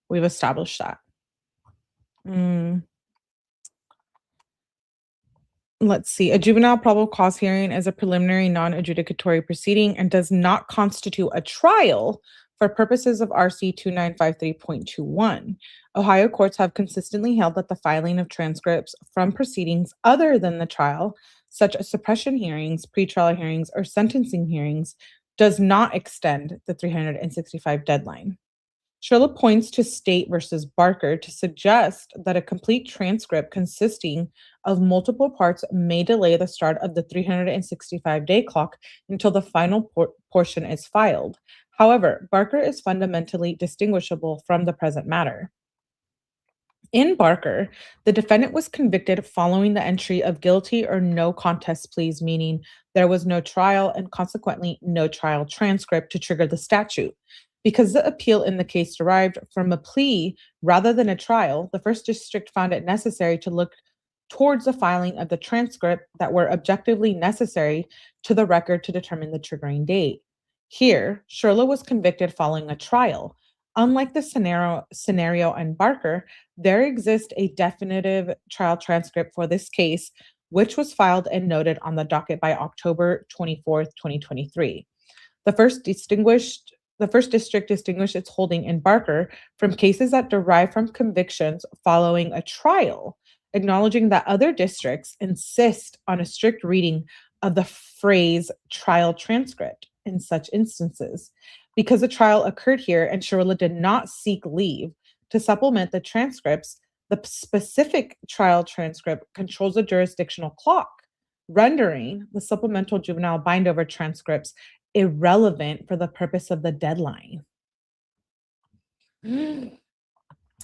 We've established that. Mm, let's see. A juvenile probable cause hearing is a preliminary non adjudicatory proceeding and does not constitute a trial for purposes of RC 2953.21. Ohio courts have consistently held that the filing of transcripts from proceedings other than the trial, such as suppression hearings, pretrial hearings, or sentencing hearings, does not extend the 365 deadline. Shirilla points to State versus Barker to suggest that a complete transcript consisting of multiple parts may delay the start of the 365-day clock until the final portion is filed. However, Barker is fundamentally distinguishable from the present matter. In Barker, the defendant was convicted following the entry of guilty or no contest pleas, meaning there was no trial and consequently no trial transcript to trigger the statute. Because the appeal in the case derived from a plea rather than a trial, the first district found it necessary to look towards the filing of the transcript that were objectively necessary to the record to determine the triggering date. Here, Shirla was convicted following a trial. Unlike the scenario in Barker, there exists a definitive trial transcript for this case, which was filed and noted on the docket by October 24th, 2023. The first distinguished the first district distinguished its holding in Barker from cases that derive from convictions following a trial, acknowledging that other districts insist on a strict reading of the phrase trial transcript in such instances. Because the trial occurred here and Shirilla did not seek leave to supplement the transcripts, the specific trial transcript controls the jurisdictional clock, rendering the supplemental juvenile bindover transcripts irrelevant for the purpose of the deadline. The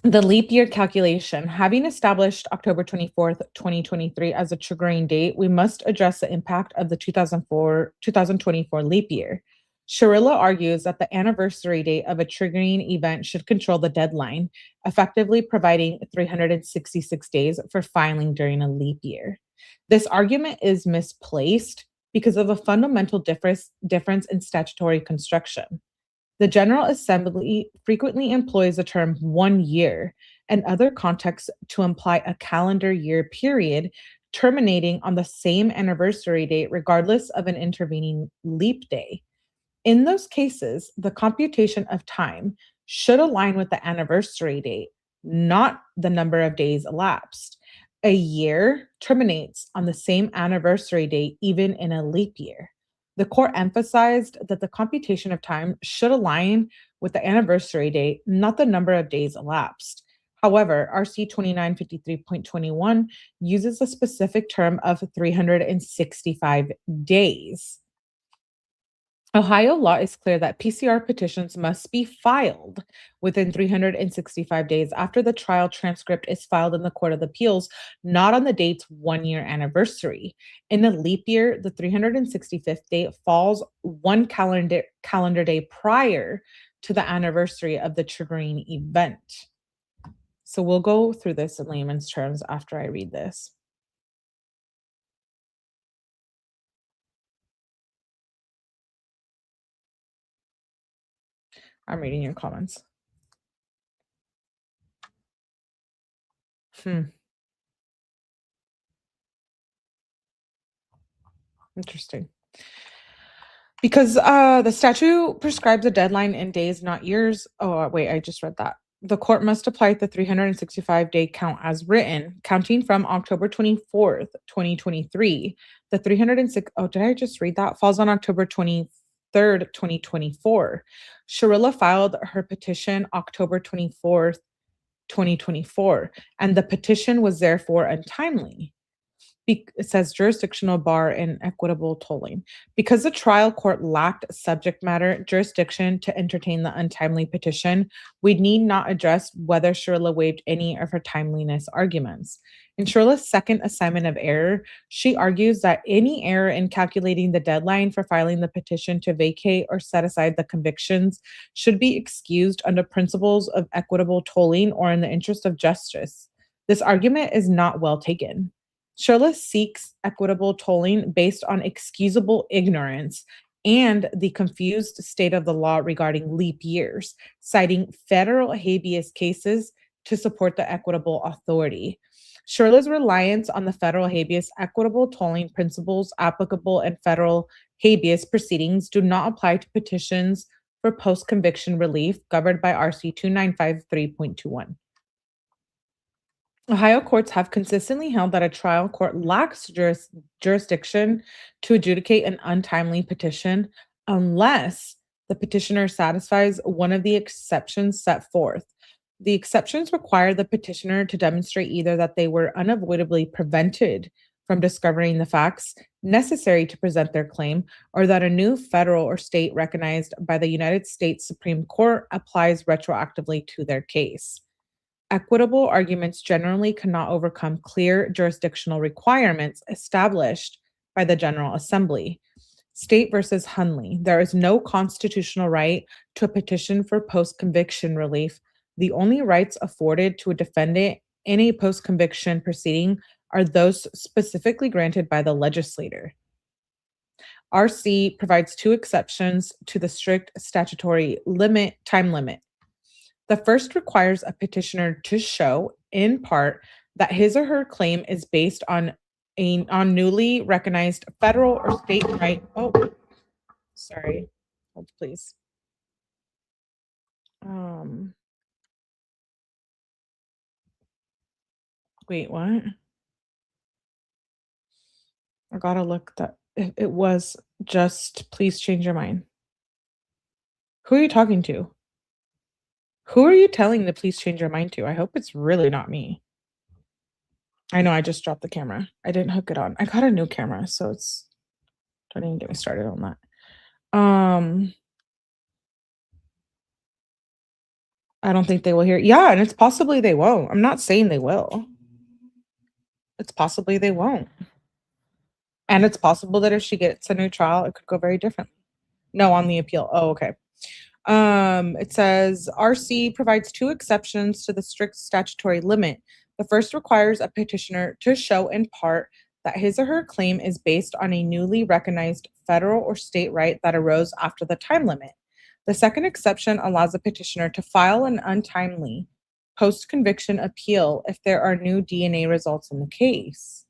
leap year calculation. Having established October 24th, 2023 as a triggering date, we must address the impact of the 2024 leap year. Shirilla argues that the anniversary date of a triggering event should control the deadline, effectively providing 366 days for filing during a leap year. This argument is misplaced because of a fundamental difference in statutory construction. The General Assembly frequently employs the term 1 year and other contexts to imply a calendar year period terminating on the same anniversary date, regardless of an intervening leap day. In those cases, the computation of time should align with the anniversary date, not the number of days elapsed. A year terminates on the same anniversary date, even in a leap year. The court emphasized that the computation of time should align with the anniversary date, not the number of days elapsed. However, RC 2953.21 uses a specific term of 365 days. Ohio law is clear that PCR petitions must be filed within 365 days after the trial transcript is filed in the Court of Appeals, not on the date's 1 year anniversary. In a leap year, the 365th day falls one calendar day prior to the anniversary of the triggering event. So we'll go through this in layman's terms after I read this. I'm reading your comments. Interesting. Because the statute prescribes a deadline in days, not years. Oh, wait, I just read that. The court must apply the 365-day count as written, counting from October 24th, 2023. The 306, oh, did I just read that? Falls on October 23rd, 2024. Shirilla filed her petition October 24th, 2024, and the petition was therefore untimely. It says jurisdictional bar and equitable tolling. Because the trial court lacked subject matter jurisdiction to entertain the untimely petition, we need not address whether Shirilla waived any of her timeliness arguments. In Shirilla's second assignment of error, she argues that any error in calculating the deadline for filing the petition to vacate or set aside the convictions should be excused under principles of equitable tolling or in the interest of justice. This argument is not well taken. Shirilla seeks equitable tolling based on excusable ignorance and the confused state of the law regarding leap years, citing federal habeas cases to support the equitable authority. Shirla's reliance on the federal habeas equitable tolling principles applicable in federal habeas proceedings do not apply to petitions for post conviction relief governed by RC 2953.21. Ohio courts have consistently held that a trial court lacks jurisdiction to adjudicate an untimely petition unless the petitioner satisfies one of the exceptions set forth. The exceptions require the petitioner to demonstrate either that they were unavoidably prevented from discovering the facts necessary to present their claim, or that a new federal or state recognized by the United States Supreme Court applies retroactively to their case. Equitable arguments generally cannot overcome clear jurisdictional requirements established by the General Assembly. State versus Hunley. There is no constitutional right to a petition for post conviction relief. The only rights afforded to a defendant in a post conviction proceeding are those specifically granted by the legislator. RC provides two exceptions to the strict statutory time limit. The first requires a petitioner to show, in part, that his or her claim is based on newly recognized federal or state right. Oh, sorry. Hold, please. Wait, what? I gotta look that. It was just, please change your mind. Who are you talking to? Who are you telling to please change your mind to? I hope it's really not me. I know I just dropped the camera. I didn't hook it on. I got a new camera, so it's don't even get me started on that. I don't think they will hear. Yeah, and it's possibly they won't. I'm not saying they will. It's possibly they won't. And it's possible that if she gets a new trial, it could go very differently. No, on the appeal. Oh, okay. It says RC provides two exceptions to the strict statutory limit. The first requires a petitioner to show in part that his or her claim is based on a newly recognized federal or state right that arose after the time limit. The second exception allows a petitioner to file an untimely post-conviction appeal if there are new DNA results in the case.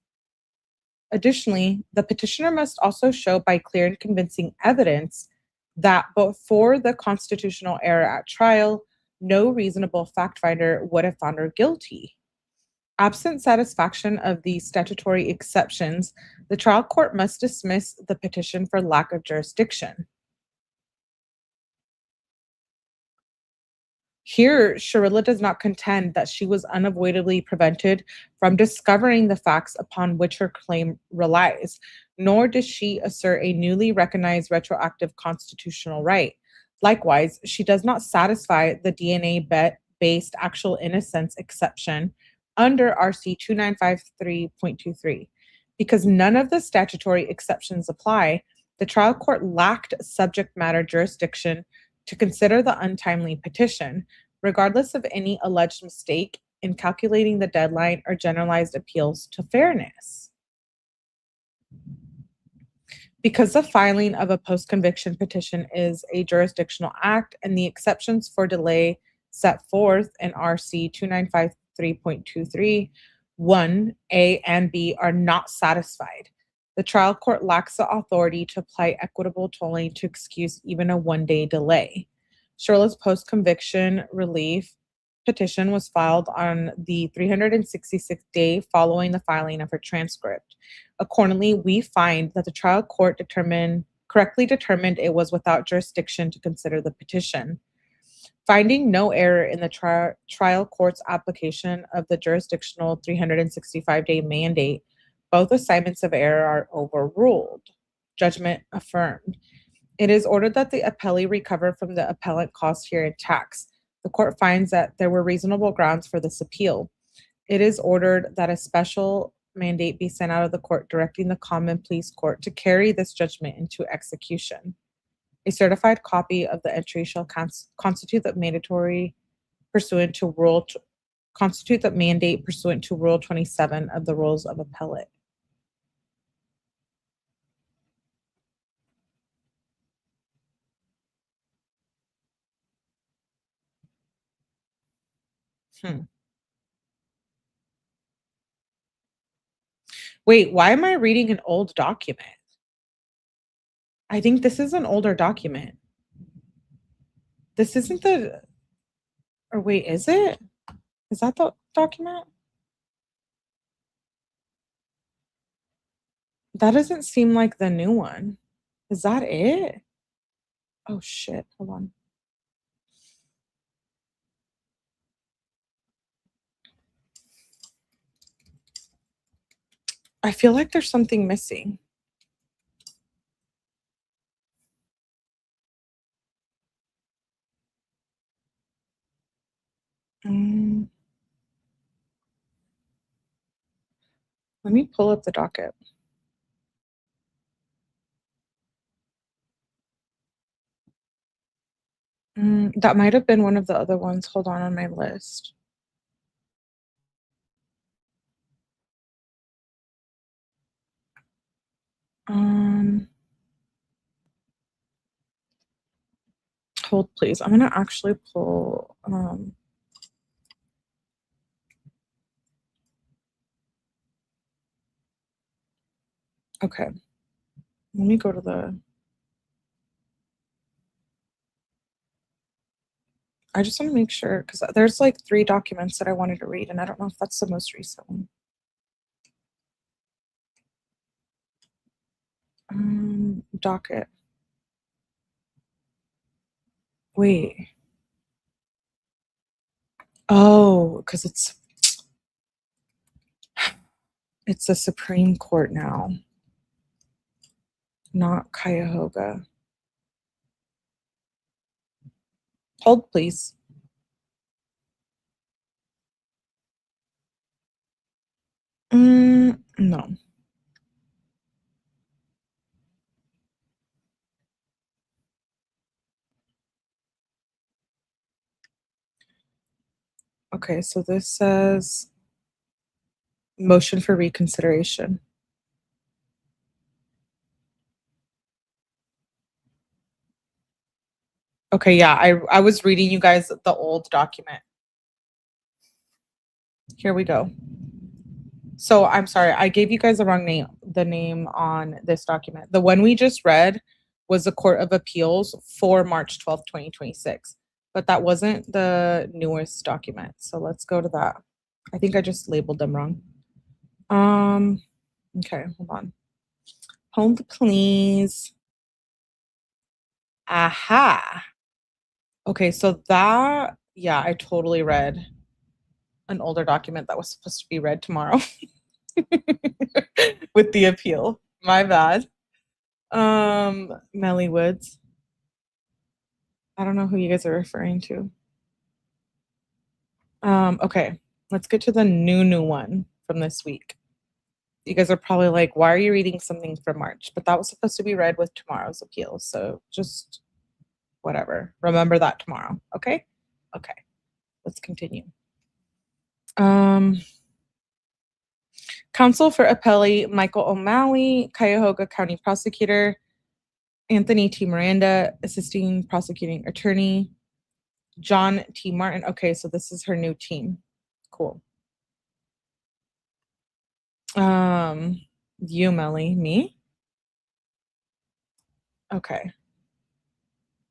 Additionally, the petitioner must also show by clear and convincing evidence that before the constitutional error at trial, no reasonable fact finder would have found her guilty. Absent satisfaction of the statutory exceptions, the trial court must dismiss the petition for lack of jurisdiction. Here, Shirilla does not contend that she was unavoidably prevented from discovering the facts upon which her claim relies, nor does she assert a newly recognized retroactive constitutional right. Likewise, she does not satisfy the DNA-based actual innocence exception under RC 2953.23. Because none of the statutory exceptions apply, the trial court lacked subject matter jurisdiction to consider the untimely petition, regardless of any alleged mistake in calculating the deadline or generalized appeals to fairness. Because the filing of a post-conviction petition is a jurisdictional act and the exceptions for delay set forth in RC 2953.23, 1A and B are not satisfied. The trial court lacks the authority to apply equitable tolling to excuse even a one-day delay. Shirla's post-conviction relief petition was filed on the 366th day following the filing of her transcript. Accordingly, we find that the trial court correctly determined it was without jurisdiction to consider the petition. Finding no error in the trial court's application of the jurisdictional 365-day mandate, both assignments of error are overruled. Judgment affirmed. It is ordered that the appellee recover from the appellant costs here in tax. The court finds that there were reasonable grounds for this appeal. It is ordered that a special mandate be sent out of the court directing the common pleas court to carry this judgment into execution. A certified copy of the entry shall constitute the mandate pursuant to Rule 27 of the Rules of Appellate. Hmm. Wait, why am I reading an old document? I think this is an older document. This isn't the or wait, is it? Is that the document? That doesn't seem like the new one. Is that it? Oh shit. Hold on. I feel like there's something missing. Mm, let me pull up the docket. That might have been one of the other ones. Hold on my list. Um, hold please. I'm gonna actually pull. Okay. Let me go to the. I just want to make sure because there's like 3 documents that I wanted to read, and I don't know if that's the most recent one. Docket. Wait. Oh, because it's the Supreme Court now, not Cuyahoga. Hold, please. No. Okay, so this says motion for reconsideration. Okay, yeah, I was reading you guys the old document. Here we go. So I'm sorry, I gave you guys the wrong name, the name on this document. The one we just read was the Court of Appeals for March 12th, 2026. But that wasn't the newest document. So let's go to that. I think I just labeled them wrong. Okay, hold on. Hold please. Aha. Okay, so that, yeah, I totally read an older document that was supposed to be read tomorrow with the appeal. My bad. Melly Woods. I don't know who you guys are referring to. Okay, let's get to the new one from this week. You guys are probably like, why are you reading something from March? But that was supposed to be read with tomorrow's appeal. So just whatever. Remember that tomorrow. Okay? Okay. Let's continue. Counsel for Appellee Michael O'Malley, Cuyahoga County Prosecutor, Anthony T. Miranda, Assisting Prosecuting Attorney, John T. Martin. Okay, so this is her new team. Cool. You, Melly, me? Okay.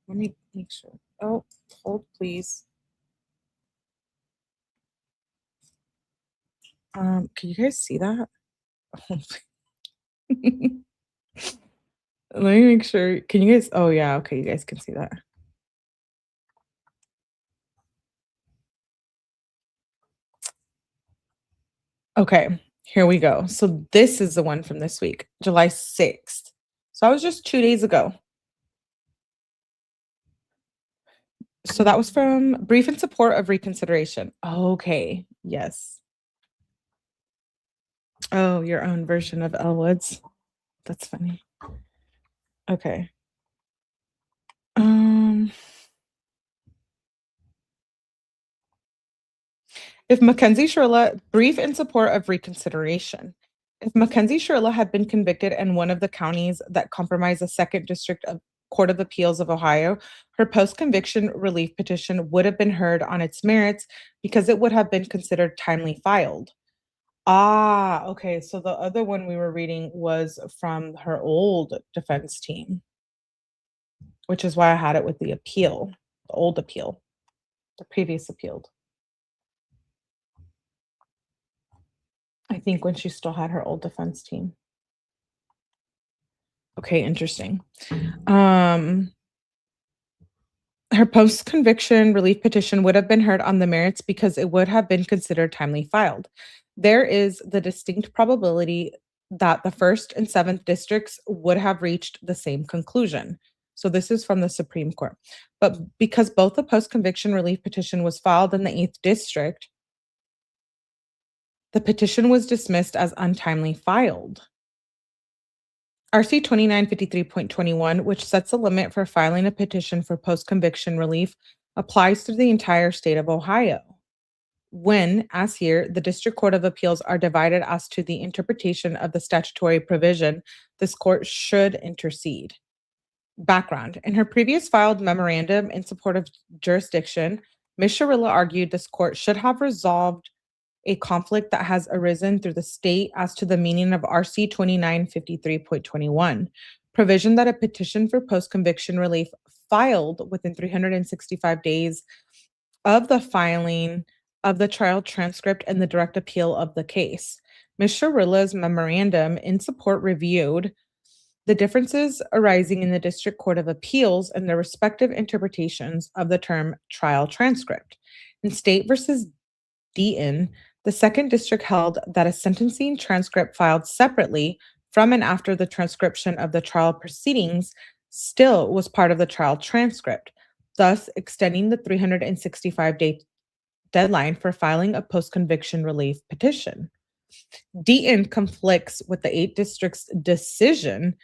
Let me make sure. Oh, hold please. Can you guys see that? Let me make sure. Can you guys? Oh yeah, okay, you guys can see that. Okay, here we go. So this is the one from this week, July 6th. So that was just 2 days ago. So that was from Brief in Support of Reconsideration. Okay, yes. Oh, your own version of Elwood's. That's funny. Okay. If Mackenzie Shirilla, brief in support of reconsideration. If Mackenzie Shirilla had been convicted in one of the counties that comprise the second district of Court of Appeals of Ohio, her post-conviction relief petition would have been heard on its merits because it would have been considered timely filed. Ah, okay. So the other one we were reading was from her old defense team, which is why I had it with the appeal, the old appeal, the previous appealed. I think when she still had her old defense team. Okay, interesting. Um, Her post-conviction relief petition would have been heard on the merits because it would have been considered timely filed. There is the distinct probability that the first and seventh districts would have reached the same conclusion. So this is from the Supreme Court. But because both the post-conviction relief petition was filed in the eighth district, the petition was dismissed as untimely filed. RC 2953.21, which sets a limit for filing a petition for post-conviction relief, applies to the entire state of Ohio. When, as here, the District Court of Appeals are divided as to the interpretation of the statutory provision, this court should intercede. Background. In her previous filed memorandum in support of jurisdiction, Ms. Shirilla argued this court should have resolved a conflict that has arisen through the state as to the meaning of RC 2953.21, provision that a petition for post-conviction relief filed within 365 days of the filing of the trial transcript and the direct appeal of the case. Ms. Shirilla's memorandum in support reviewed the differences arising in the District Court of Appeals and their respective interpretations of the term trial transcript. In State versus Deaton, the second district held that a sentencing transcript filed separately from and after the transcription of the trial proceedings still was part of the trial transcript, thus extending the 365-day deadline for filing a post-conviction relief petition. Deaton conflicts with the 8th district's decision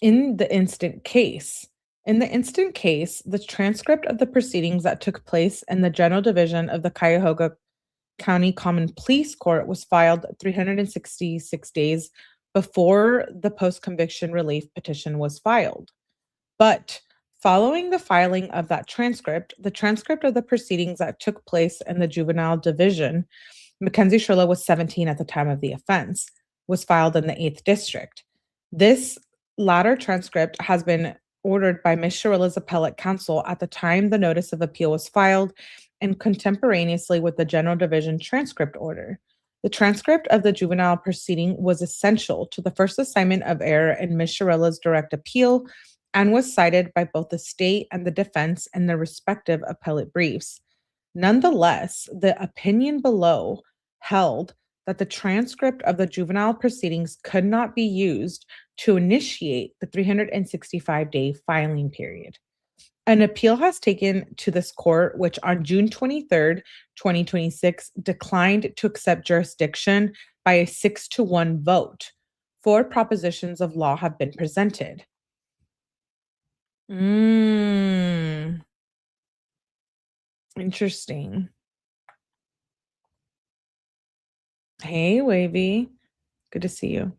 in the instant case. In the instant case, the transcript of the proceedings that took place in the General Division of the Cuyahoga County Common Pleas Court was filed 366 days before the post-conviction relief petition was filed. But following the filing of that transcript, the transcript of the proceedings that took place in the Juvenile Division, Mackenzie Shirilla was 17 at the time of the offense, was filed in the 8th district. This latter transcript has been ordered by Ms. Shirilla's appellate counsel at the time the notice of appeal was filed and contemporaneously with the General Division transcript order. The transcript of the juvenile proceeding was essential to the first assignment of error in Ms. Shirilla's direct appeal and was cited by both the state and the defense in their respective appellate briefs. Nonetheless, the opinion below held that the transcript of the juvenile proceedings could not be used to initiate the 365-day filing period. An appeal has taken to this court, which on June 23rd, 2026, declined to accept jurisdiction by a 6-1 vote. 4 propositions of law have been presented. Interesting. Hey, Wavy. Good to see you.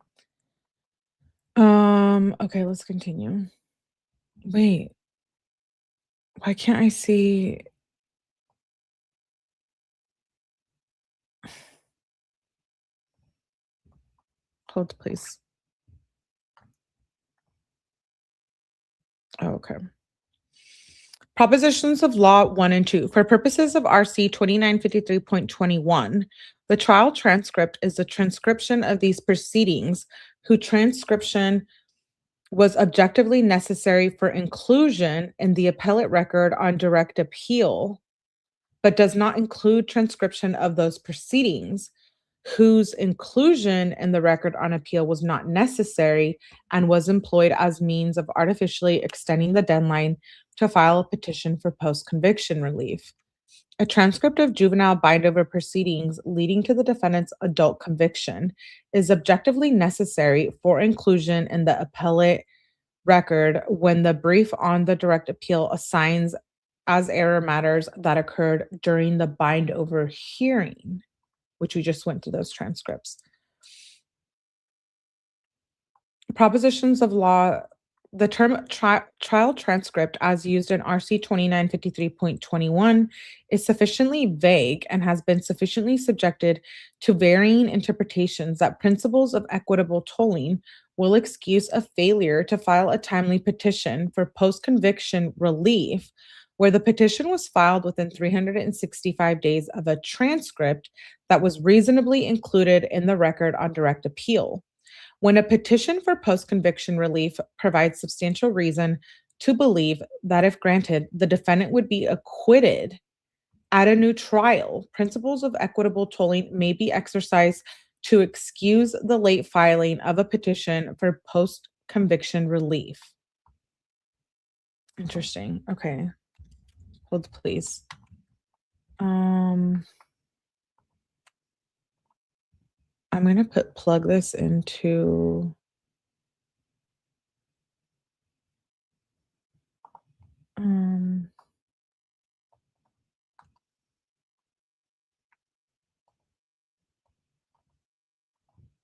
Okay, let's continue. Wait. Why can't I see? Hold, please. Oh, okay. Propositions of Law 1 and 2. For purposes of RC 2953.21, the trial transcript is the transcription of these proceedings whose transcription was objectively necessary for inclusion in the appellate record on direct appeal, but does not include transcription of those proceedings whose inclusion in the record on appeal was not necessary and was employed as means of artificially extending the deadline to file a petition for post-conviction relief. A transcript of juvenile bind-over proceedings leading to the defendant's adult conviction is objectively necessary for inclusion in the appellate record when the brief on the direct appeal assigns as error matters that occurred during the bind-over hearing, which we just went through those transcripts. Propositions of Law The term trial transcript, as used in RC 2953.21, is sufficiently vague and has been sufficiently subjected to varying interpretations that principles of equitable tolling will excuse a failure to file a timely petition for post conviction relief, where the petition was filed within 365 days of a transcript that was reasonably included in the record on direct appeal. When a petition for post conviction relief provides substantial reason to believe that if granted, the defendant would be acquitted at a new trial, principles of equitable tolling may be exercised to excuse the late filing of a petition for post conviction relief. Interesting. Okay. Hold, please. Um, I'm gonna plug this into um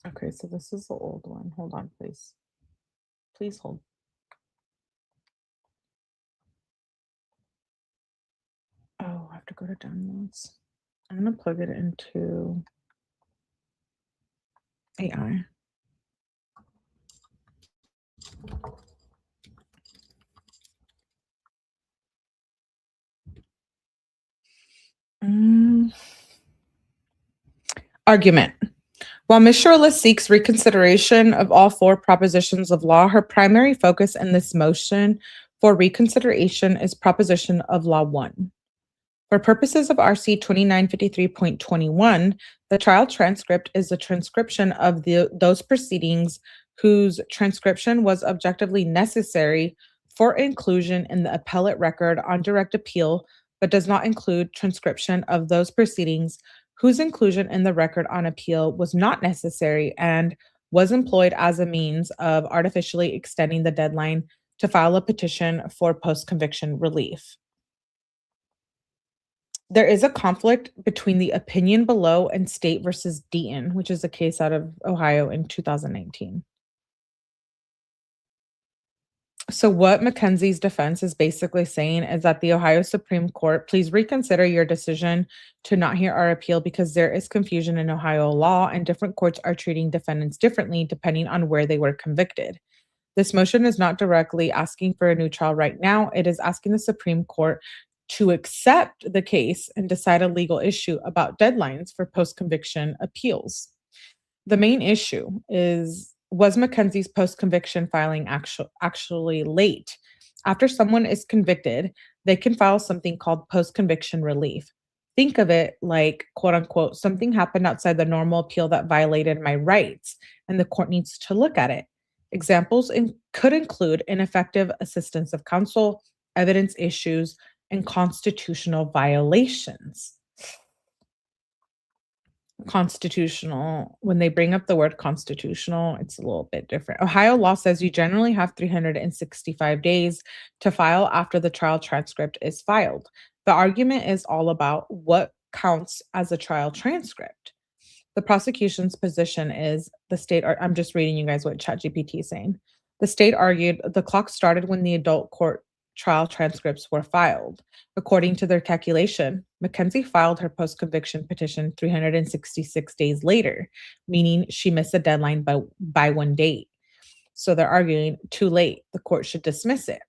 okay, so this is the old one. Hold on, please. Please hold. Oh, I have to go to downloads. I'm gonna plug it into AI. Mm, Argument. While Ms. Shirilla seeks reconsideration of all four propositions of law, her primary focus in this motion for reconsideration is proposition of law one. For purposes of RC 2953.21, the trial transcript is the transcription of those proceedings whose transcription was objectively necessary for inclusion in the appellate record on direct appeal, but does not include transcription of those proceedings whose inclusion in the record on appeal was not necessary and was employed as a means of artificially extending the deadline to file a petition for post conviction relief. There is a conflict between the opinion below and State versus Deaton, which is a case out of Ohio in 2019. So, what Mackenzie's defense is basically saying is that the Ohio Supreme Court, please reconsider your decision to not hear our appeal because there is confusion in Ohio law and different courts are treating defendants differently depending on where they were convicted. This motion is not directly asking for a new trial right now. It is asking the Supreme Court to accept the case and decide a legal issue about deadlines for post conviction appeals. The main issue is, was Mackenzie's post conviction filing actually late? After someone is convicted, they can file something called post conviction relief. Think of it like, quote unquote, something happened outside the normal appeal that violated my rights, and the court needs to look at it. Examples could include ineffective assistance of counsel, evidence issues, and constitutional violations. Constitutional, when they bring up the word constitutional, it's a little bit different. Ohio law says you generally have 365 days to file after the trial transcript is filed. The argument is all about what counts as a trial transcript. The prosecution's position is the state, I'm just reading you guys what ChatGPT is saying. The state argued the clock started when the adult court trial transcripts were filed. According to their calculation, Mackenzie filed her post conviction petition 366 days later, meaning she missed the deadline by one date. So they're arguing too late, the court should dismiss it.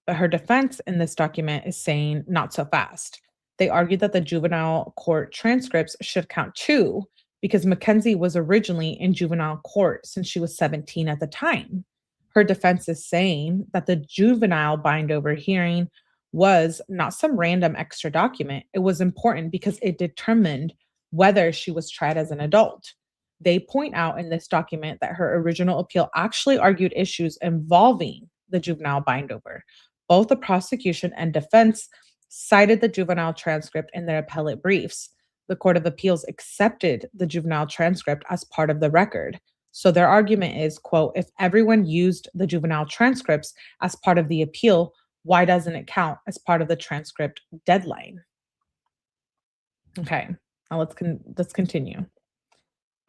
But her defense in this document is saying not so fast. They argued that the juvenile court transcripts should count too, because Mackenzie was originally in juvenile court since she was 17 at the time. Her defense is saying that the juvenile bind over hearing was not some random extra document. It was important because it determined whether she was tried as an adult. They point out in this document that her original appeal actually argued issues involving the juvenile bind over. Both the prosecution and defense cited the juvenile transcript in their appellate briefs. The Court of Appeals accepted the juvenile transcript as part of the record. So their argument is, quote, if everyone used the juvenile transcripts as part of the appeal, why doesn't it count as part of the transcript deadline? Okay, now let's continue.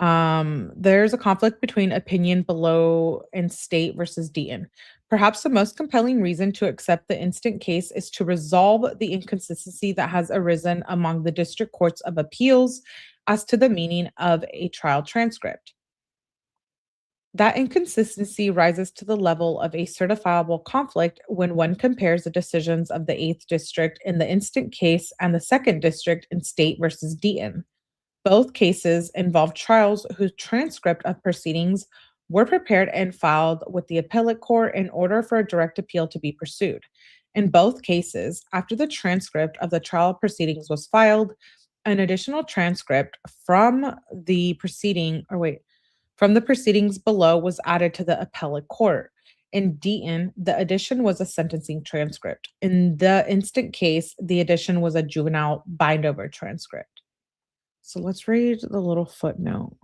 There's a conflict between opinion below and state versus Deaton. Perhaps the most compelling reason to accept the instant case is to resolve the inconsistency that has arisen among the district courts of appeals as to the meaning of a trial transcript. That inconsistency rises to the level of a certifiable conflict when one compares the decisions of the 8th District in the instant case and the 2nd District in State versus Deaton. Both cases involved trials whose transcript of proceedings were prepared and filed with the appellate court in order for a direct appeal to be pursued. In both cases, after the transcript of the trial proceedings was filed, an additional transcript from the proceedings below was added to the appellate court. In Deaton, the addition was a sentencing transcript. In the instant case, the addition was a juvenile bindover transcript. So let's read the little footnote.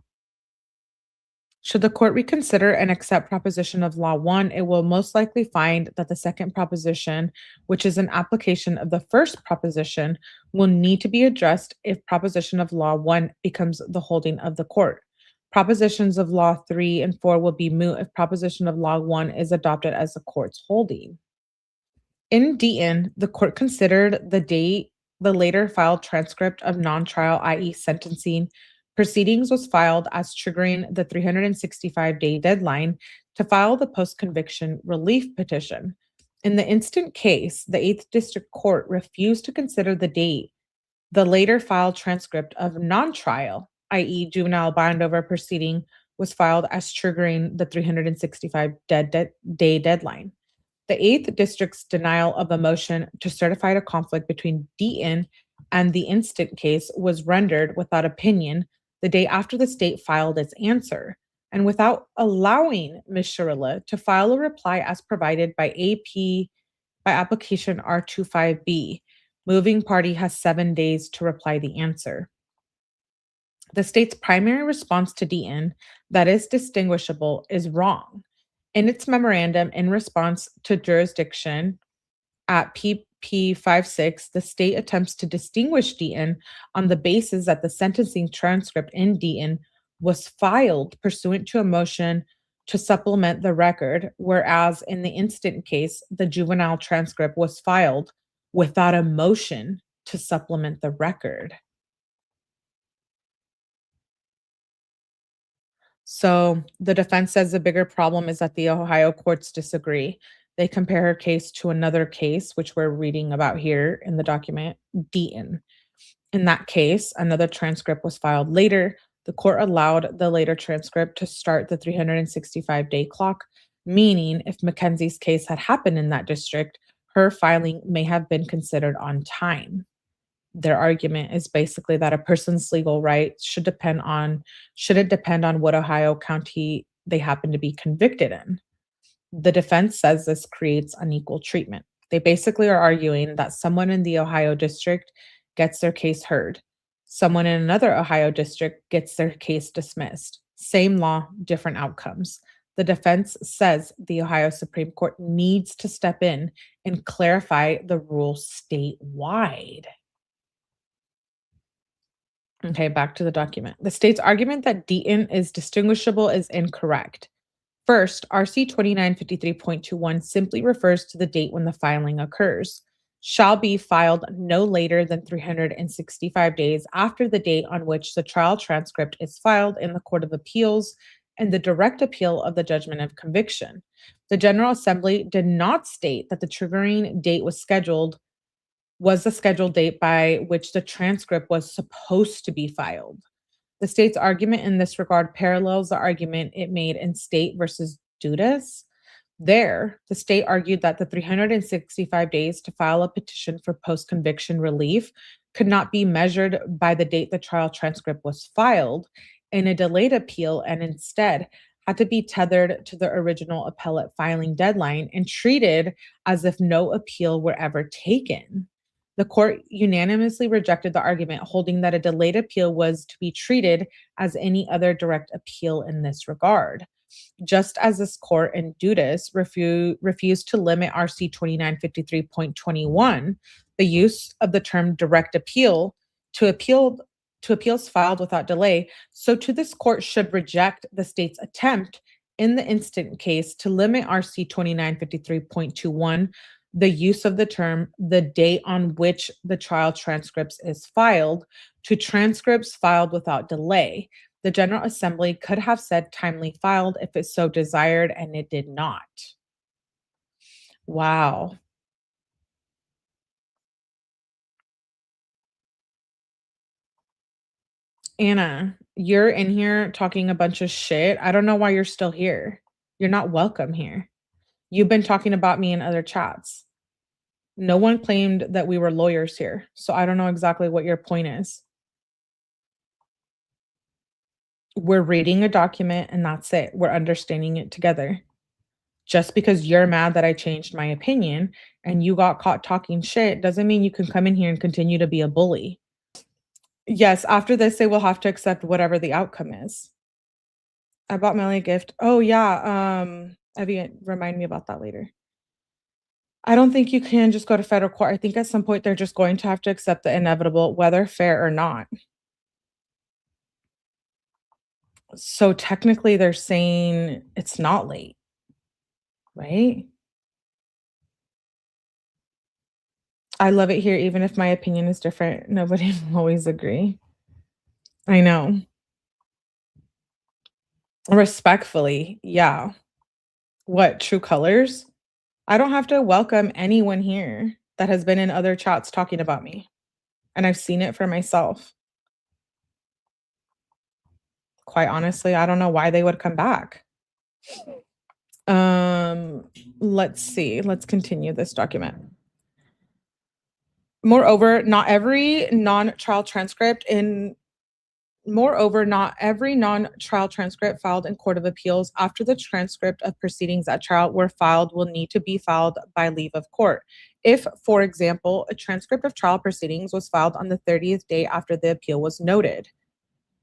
Should the court reconsider and accept proposition of law 1, it will most likely find that the second proposition, which is an application of the first proposition, will need to be addressed if proposition of law 1 becomes the holding of the court. Propositions of law 3 and 4 will be moot if proposition of law 1 is adopted as the court's holding. In Deaton, the court considered the later filed transcript of non-trial, i.e. sentencing, proceedings was filed as triggering the 365-day deadline to file the post-conviction relief petition. In the instant case, the 8th District Court refused to consider the later filed transcript of non-trial, i.e. juvenile bindover proceeding, was filed as triggering the 365-day deadline. The 8th District's denial of a motion to certify a conflict between Deaton and the instant case was rendered without opinion the day after the state filed its answer, and without allowing Ms. Shirilla to file a reply as provided by application R25B. Moving party has 7 days to reply the answer. The state's primary response to Deaton, that is distinguishable, is wrong. In its memorandum in response to jurisdiction at PP 56, the state attempts to distinguish Deaton on the basis that the sentencing transcript in Deaton was filed pursuant to a motion to supplement the record, whereas in the instant case, the juvenile transcript was filed without a motion to supplement the record. So the defense says the bigger problem is that the Ohio courts disagree. They compare her case to another case, which we're reading about here in the document, Deaton. In that case, another transcript was filed later. The court allowed the later transcript to start the 365-day clock, meaning if Mackenzie's case had happened in that district, her filing may have been considered on time. Their argument is basically that a person's legal rights should depend on what Ohio county they happen to be convicted in. The defense says this creates unequal treatment. They basically are arguing that someone in the Ohio district gets their case heard. Someone in another Ohio district gets their case dismissed. Same law, different outcomes. The defense says the Ohio Supreme Court needs to step in and clarify the rule statewide. Okay, back to the document. The state's argument that Deaton is distinguishable is incorrect. First, RC 2953.21 simply refers to the date when the filing occurs. Shall be filed no later than 365 days after the date on which the trial transcript is filed in the Court of Appeals and the direct appeal of the judgment of conviction. The General Assembly did not state that the triggering date was the scheduled date by which the transcript was supposed to be filed. The state's argument in this regard parallels the argument it made in State versus Dudas. There, the state argued that the 365 days to file a petition for post-conviction relief could not be measured by the date the trial transcript was filed in a delayed appeal and instead had to be tethered to the original appellate filing deadline and treated as if no appeal were ever taken. The court unanimously rejected the argument, holding that a delayed appeal was to be treated as any other direct appeal in this regard. Just as this court in Dudas refused to limit RC 2953.21, the use of the term direct appeal to appeal to appeals filed without delay. So, to this court should reject the state's attempt in the instant case to limit RC 2953.21 the use of the term the date on which the trial transcripts is filed to transcripts filed without delay. The General Assembly could have said timely filed if it so desired, and it did not. Wow. Anna, you're in here talking a bunch of shit. I don't know why you're still here. You're not welcome here. You've been talking about me in other chats. No one claimed that we were lawyers here. So I don't know exactly what your point is. We're reading a document and that's it. We're understanding it together. Just because you're mad that I changed my opinion and you got caught talking shit doesn't mean you can come in here and continue to be a bully. Yes, after this, they will have to accept whatever the outcome is. I bought Melly a gift. Oh yeah, Evian, remind me about that later. I don't think you can just go to federal court. I think at some point they're just going to have to accept the inevitable, whether fair or not. So technically they're saying it's not late, right? I love it here, even if my opinion is different. Nobody will always agree. I know. Respectfully, yeah. What, true colors? I don't have to welcome anyone here that has been in other chats talking about me. And I've seen it for myself. Quite honestly, I don't know why they would come back. Um, let's see. Let's continue this document. Moreover, not every non-trial transcript in Moreover, not every non-trial transcript filed in Court of Appeals after the transcript of proceedings at trial were filed will need to be filed by leave of court. If, for example, a transcript of trial proceedings was filed on the 30th day after the appeal was noted,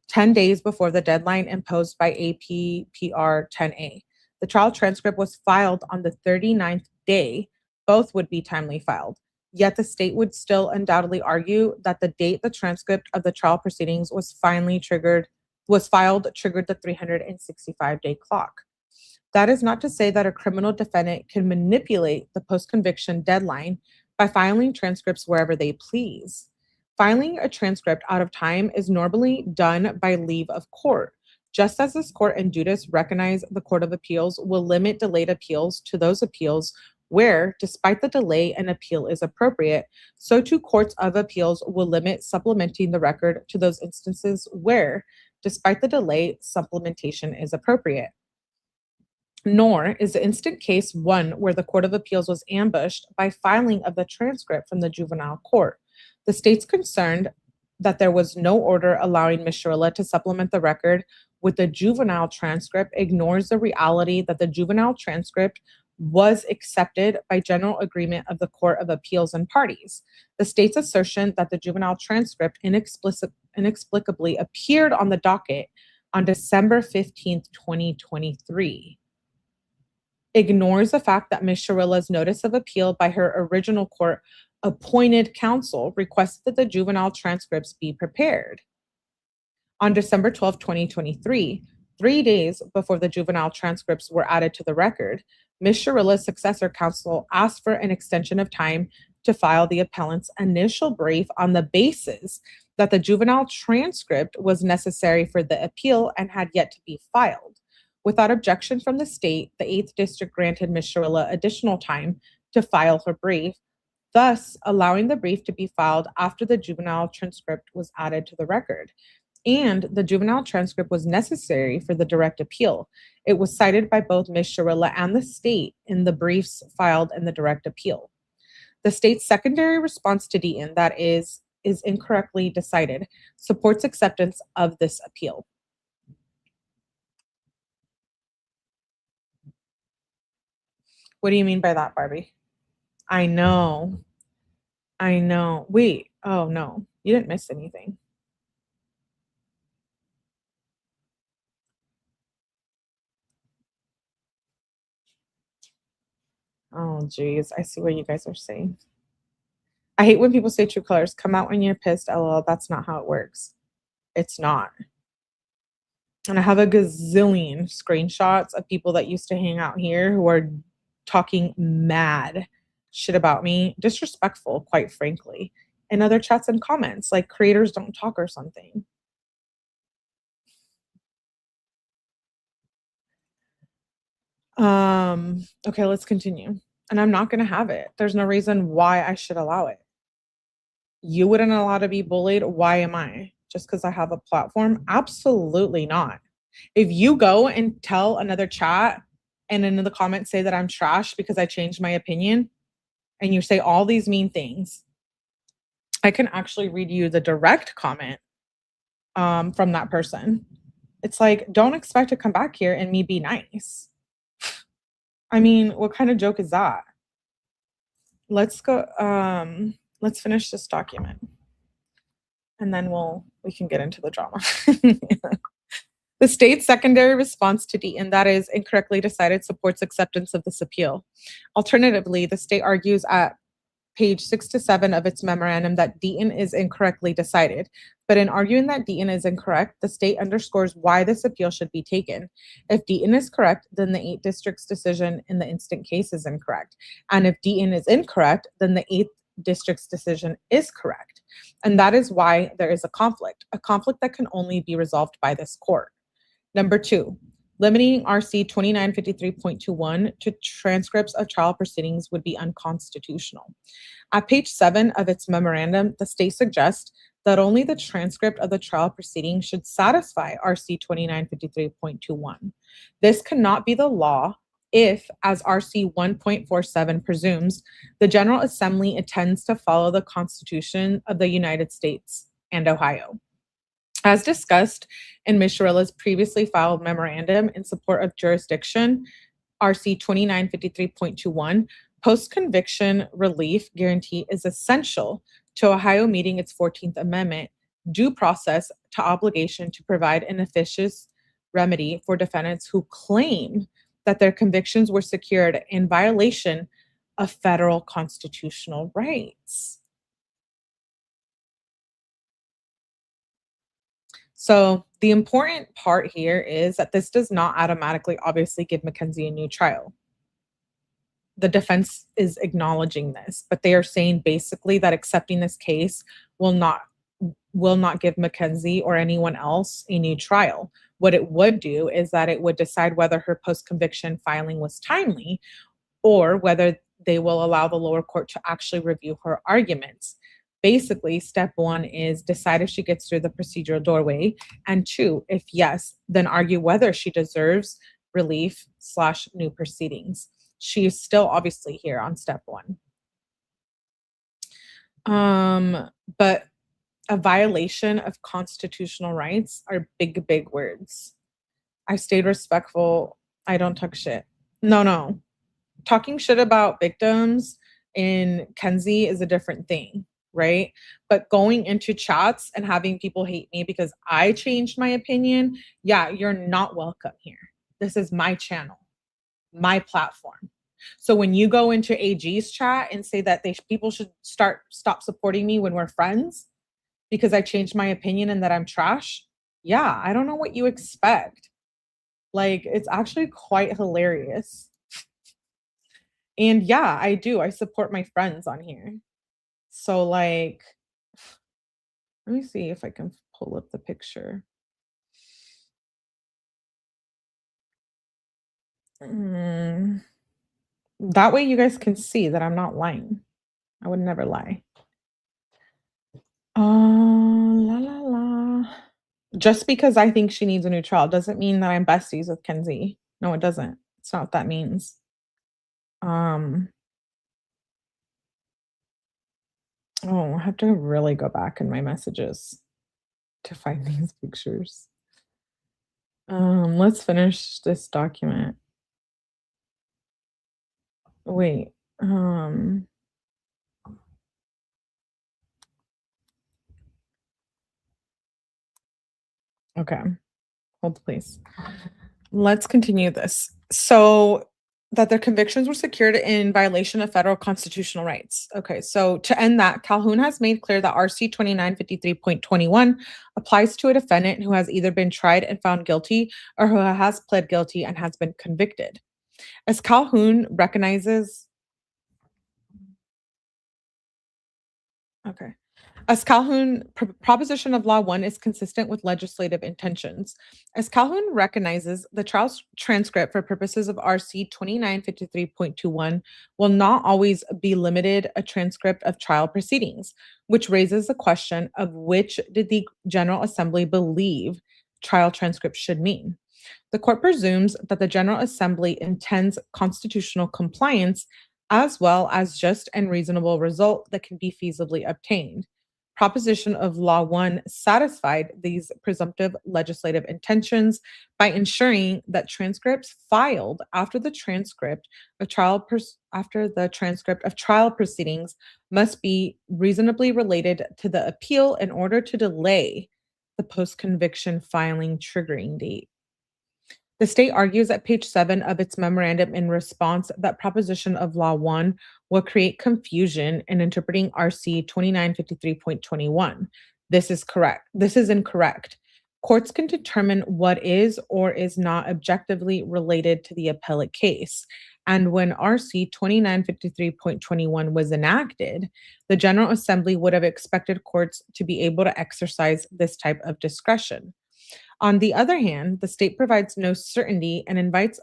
10 days before the deadline imposed by APPR 10A. The trial transcript was filed on the 39th day, both would be timely filed. Yet the state would still undoubtedly argue that the date the transcript of the trial proceedings was filed triggered the 365-day clock. That is not to say that a criminal defendant can manipulate the post-conviction deadline by filing transcripts wherever they please. Filing a transcript out of time is normally done by leave of court. Just as this court and Judas recognize the Court of Appeals will limit delayed appeals to those appeals where, despite the delay, an appeal is appropriate, so too courts of appeals will limit supplementing the record to those instances where, despite the delay, supplementation is appropriate. Nor is the instant case one where the Court of Appeals was ambushed by filing of the transcript from the juvenile court. The state's concerned that there was no order allowing Ms. Shirilla to supplement the record with the juvenile transcript ignores the reality that the juvenile transcript was accepted by general agreement of the Court of Appeals and parties. The state's assertion that the juvenile transcript inexplicably appeared on the docket on December 15th, 2023 ignores the fact that Ms. Shirilla's notice of appeal by her original court appointed counsel requested that the juvenile transcripts be prepared. On December 12, 2023, 3 days before the juvenile transcripts were added to the record, Ms. Shirilla's successor counsel asked for an extension of time to file the appellant's initial brief on the basis that the juvenile transcript was necessary for the appeal and had yet to be filed. Without objection from the state, the 8th District granted Ms. Shirilla additional time to file her brief, thus allowing the brief to be filed after the juvenile transcript was added to the record. And the juvenile transcript was necessary for the direct appeal. It was cited by both Ms. Shirilla and the state in the briefs filed in the direct appeal. The state's secondary response to Deaton, that is incorrectly decided, supports acceptance of this appeal. What do you mean by that, Barbie? I know. I know. Wait. Oh, no. You didn't miss anything. Oh, geez. I see what you guys are saying. I hate when people say true colors. Come out when you're pissed. LOL. That's not how it works. It's not. And I have a gazillion screenshots of people that used to hang out here who are talking mad shit about me, disrespectful, quite frankly, in other chats and comments, like creators don't talk or something. Okay, let's continue. And I'm not gonna have it. There's no reason why I should allow it. You wouldn't allow to be bullied. Why am I? Just because I have a platform? Absolutely not. If you go and tell another chat and in the comments say that I'm trash because I changed my opinion and you say all these mean things, I can actually read you the direct comment from that person. It's like, don't expect to come back here and me be nice. I mean, what kind of joke is that? Let's go. Let's finish this document and then we can get into the drama. The state's secondary response to Deaton, that is incorrectly decided, supports acceptance of this appeal. Alternatively, the state argues at page 6 to 7 of its memorandum that Deaton is incorrectly decided. But in arguing that Deaton is incorrect, the state underscores why this appeal should be taken. If Deaton is correct, then the 8th district's decision in the instant case is incorrect. And if Deaton is incorrect, then the 8th district's decision is correct. And that is why there is a conflict that can only be resolved by this court. Number 2, limiting RC 2953.21 to transcripts of trial proceedings would be unconstitutional. At page 7 of its memorandum, the state suggests that only the transcript of the trial proceeding should satisfy RC 2953.21. This cannot be the law if, as RC 1.47 presumes, the General Assembly intends to follow the Constitution of the United States and Ohio. As discussed in Ms. Shirilla's previously filed memorandum in support of jurisdiction, RC 2953.21, post-conviction relief guarantee is essential to Ohio meeting its 14th Amendment due process to obligation to provide an efficacious remedy for defendants who claim that their convictions were secured in violation of federal constitutional rights. So the important part here is that this does not automatically obviously give Mackenzie a new trial. The defense is acknowledging this, but they are saying basically that accepting this case will not give Mackenzie or anyone else a new trial. What it would do is that it would decide whether her post-conviction filing was timely or whether they will allow the lower court to actually review her arguments. Basically, step 1 is decide if she gets through the procedural doorway, and 2, if yes, then argue whether she deserves relief/new proceedings. She is still obviously here on step 1. But a violation of constitutional rights are big, big words. I stayed respectful. I don't talk shit. No. Talking shit about victims in Kenzie is a different thing, right? But going into chats and having people hate me because I changed my opinion, yeah, you're not welcome here. This is my channel, my platform. So when you go into AG's chat and say that people should stop supporting me when we're friends because I changed my opinion and that I'm trash, yeah, I don't know what you expect. Like, it's actually quite hilarious. And yeah, I do. I support my friends on here. So like, let me see if I can pull up the picture. That way you guys can see that I'm not lying. I would never lie. La la la. Just because I think she needs a new trial doesn't mean that I'm besties with Kenzie. No, it doesn't. It's not what that means. Oh, I have to really go back in my messages to find these pictures. Let's finish this document. Wait. Okay. Hold please. Let's continue this. So That their convictions were secured in violation of federal constitutional rights. Okay, so to end that, Calhoun has made clear that RC 2953.21 applies to a defendant who has either been tried and found guilty or who has pled guilty and has been convicted. As Calhoun recognizes, okay. As Calhoun, Proposition of Law 1 is consistent with legislative intentions. As Calhoun recognizes, the trial transcript for purposes of RC 2953.21 will not always be limited a transcript of trial proceedings, which raises the question of which did the General Assembly believe trial transcripts should mean. The court presumes that the General Assembly intends constitutional compliance as well as just and reasonable result that can be feasibly obtained. Proposition of Law 1 satisfied these presumptive legislative intentions by ensuring that transcripts filed after the transcript of trial proceedings must be reasonably related to the appeal in order to delay the post-conviction filing triggering date. The state argues at page 7 of its memorandum in response that Proposition of Law 1 will create confusion in interpreting RC 2953.21. This is correct. This is incorrect. Courts can determine what is or is not objectively related to the appellate case. And when RC 2953.21 was enacted, the General Assembly would have expected courts to be able to exercise this type of discretion. On the other hand, the state provides no certainty and invites